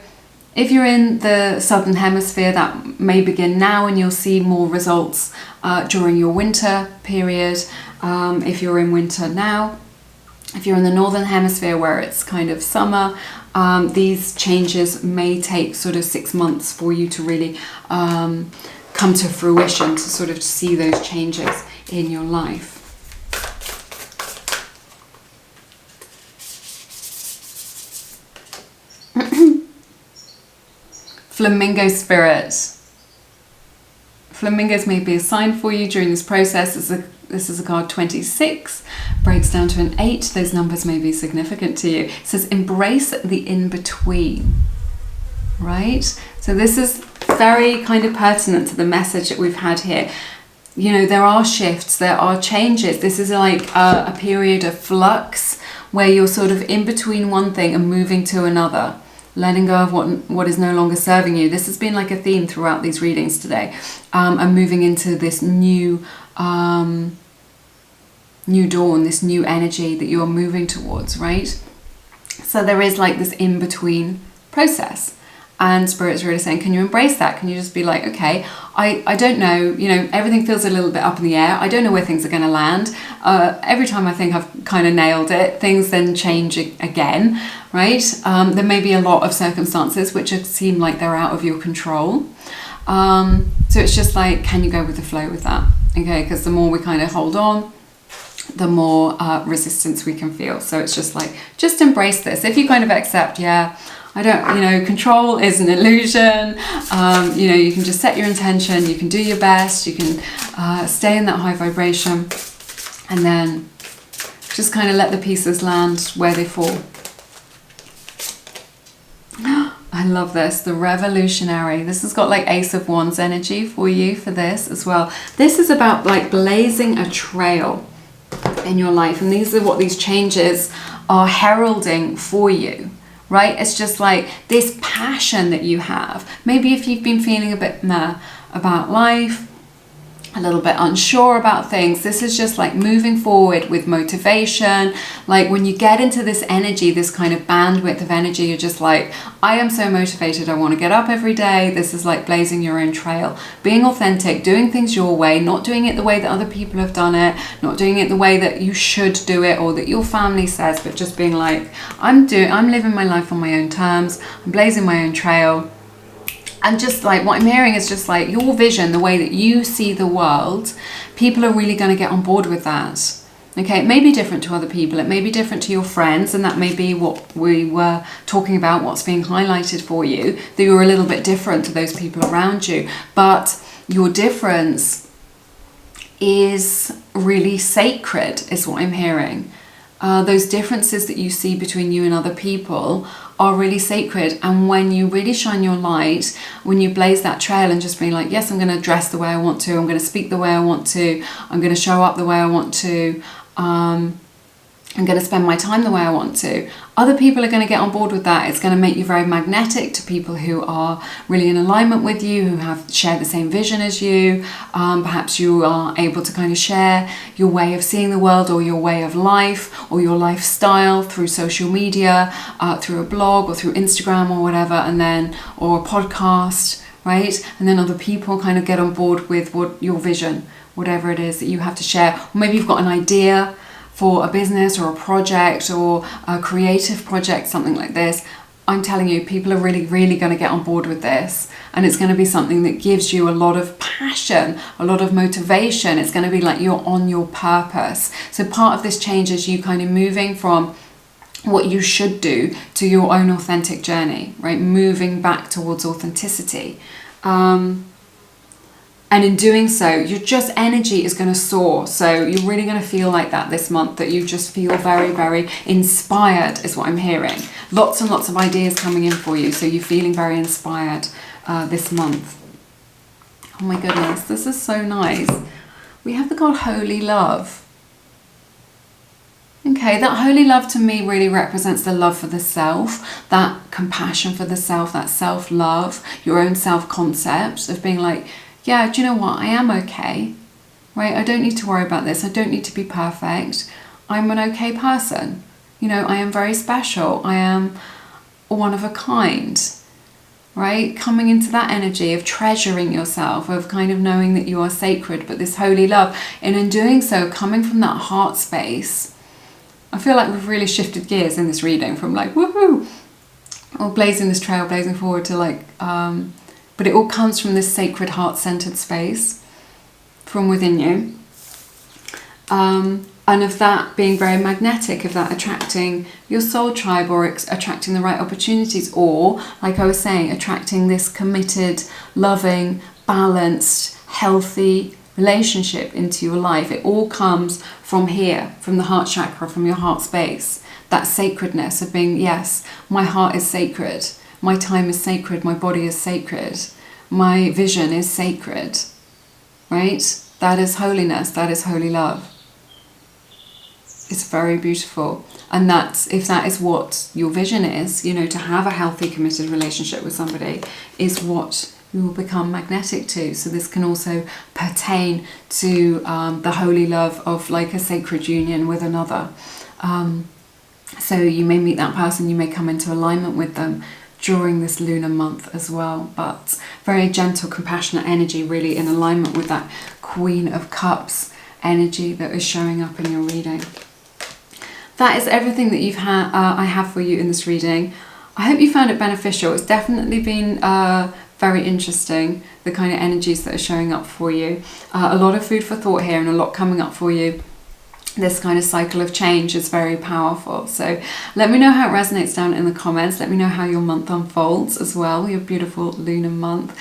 If you're in the southern hemisphere, that may begin now and you'll see more results during your winter period. If you're in winter now, if you're in the northern hemisphere where it's kind of summer, these changes may take sort of 6 months for you to really come to fruition, to sort of see those changes in your life. Flamingo spirit. Flamingos may be a sign for you during this process. This is a card 26, breaks down to an 8. Those numbers may be significant to you. It says embrace the in-between, right? So this is very kind of pertinent to the message that we've had here. You know, there are shifts, there are changes. This is like a period of flux where you're sort of in between one thing and moving to another. Letting go of what is no longer serving you. This has been like a theme throughout these readings today. And moving into this new dawn, this new energy that you're moving towards, right? So there is like this in-between process. And Spirit's really saying, can you embrace that? Can you just be like, okay, I don't know, you know, everything feels a little bit up in the air. I don't know where things are going to land. Every time I think I've kind of nailed it, things then change again, right? There may be a lot of circumstances which seem like they're out of your control. So it's just like, can you go with the flow with that? Okay, because the more we kind of hold on, the more resistance we can feel. So it's just like, just embrace this. If you kind of accept, yeah, I don't, you know, control is an illusion. You know, you can just set your intention, you can do your best, you can stay in that high vibration, and then just kind of let the pieces land where they fall. I love this, the revolutionary. This has got like Ace of Wands energy for you for this as well. This is about like blazing a trail in your life, and these are what these changes are heralding for you. Right? It's just like this passion that you have. Maybe if you've been feeling a bit meh about life, a little bit unsure about things, this is just like moving forward with motivation. Like when you get into this energy, this kind of bandwidth of energy, you're just like, I am so motivated, I want to get up every day. This is like blazing your own trail, being authentic, doing things your way, not doing it the way that other people have done it, not doing it the way that you should do it or that your family says, but just being like, I'm living my life on my own terms, I'm blazing my own trail. And just like what I'm hearing is just like your vision, the way that you see the world, people are really going to get on board with that. Okay, it may be different to other people, it may be different to your friends, and that may be what we were talking about, what's being highlighted for you, that you're a little bit different to those people around you. But your difference is really sacred, is what I'm hearing. Those differences that you see between you and other people are really sacred, and when you really shine your light, when you blaze that trail and just being like, yes, I'm going to dress the way I want to, I'm going to speak the way I want to, I'm going to show up the way I want to, I'm going to spend my time the way I want to, other people are going to get on board with that. It's going to make you very magnetic to people who are really in alignment with you, who share the same vision as you. Perhaps you are able to kind of share your way of seeing the world or your way of life or your lifestyle through social media, through a blog or through Instagram or whatever, and then, or a podcast, right? And then other people kind of get on board with what your vision, whatever it is that you have to share. Or maybe you've got an idea for a business or a project or a creative project, something like this. I'm telling you, people are really, really going to get on board with this. And it's going to be something that gives you a lot of passion, a lot of motivation. It's going to be like you're on your purpose. So part of this change is you kind of moving from what you should do to your own authentic journey, right? Moving back towards authenticity. And in doing so, your just energy is going to soar. So you're really going to feel like that this month, that you just feel very, very inspired is what I'm hearing. Lots and lots of ideas coming in for you. So you're feeling very inspired this month. Oh my goodness, this is so nice. We have the card Holy Love. Okay, that holy love to me really represents the love for the self, that compassion for the self, that self-love, your own self-concept of being like, yeah, do you know what? I am okay, right? I don't need to worry about this. I don't need to be perfect. I'm an okay person. You know, I am very special. I am one of a kind. right? Coming into that energy of treasuring yourself, of kind of knowing that you are sacred, but this holy love. And in doing so, coming from that heart space, I feel like we've really shifted gears in this reading from like, woohoo, or blazing this trail, blazing forward to like, but it all comes from this sacred heart-centered space from within you. And of that being very magnetic, of that attracting your soul tribe, or attracting the right opportunities, or, like I was saying, attracting this committed, loving, balanced, healthy relationship into your life. It all comes from here, from the heart chakra, from your heart space. That sacredness of being, yes, my heart is sacred, my time is sacred, my body is sacred, my vision is sacred, right? That is holiness, that is holy love. It's very beautiful. And that's, if that is what your vision is, you know, to have a healthy, committed relationship with somebody is what you will become magnetic to. So this can also pertain to the holy love of like a sacred union with another. So you may meet that person, you may come into alignment with them during this lunar month as well, but very gentle, compassionate energy, really in alignment with that Queen of Cups energy that is showing up in your reading. That is everything that I have for you in this reading. I hope you found it beneficial. It's definitely been very interesting, the kind of energies that are showing up for you. A lot of food for thought here, and a lot coming up for you. This kind of cycle of change is very powerful. So let me know how it resonates down in the comments. Let me know how your month unfolds as well, your beautiful lunar month.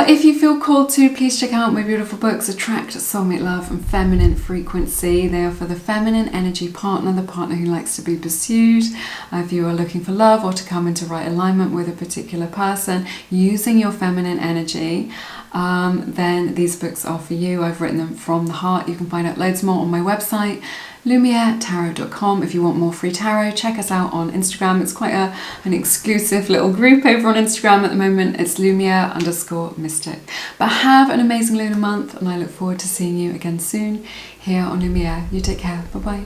If you feel called to, please check out my beautiful books, Attract, Soulmate Love and Feminine Frequency. They are for the feminine energy partner, the partner who likes to be pursued. If you are looking for love or to come into right alignment with a particular person using your feminine energy, then these books are for you. I've written them from the heart. You can find out loads more on my website, lumieretarot.com. If you want more free tarot, check us out on Instagram. It's quite an exclusive little group over on Instagram at the moment. It's Lumiere_mystic. But have an amazing lunar month, and I look forward to seeing you again soon here on Lumiere. You take care. Bye bye.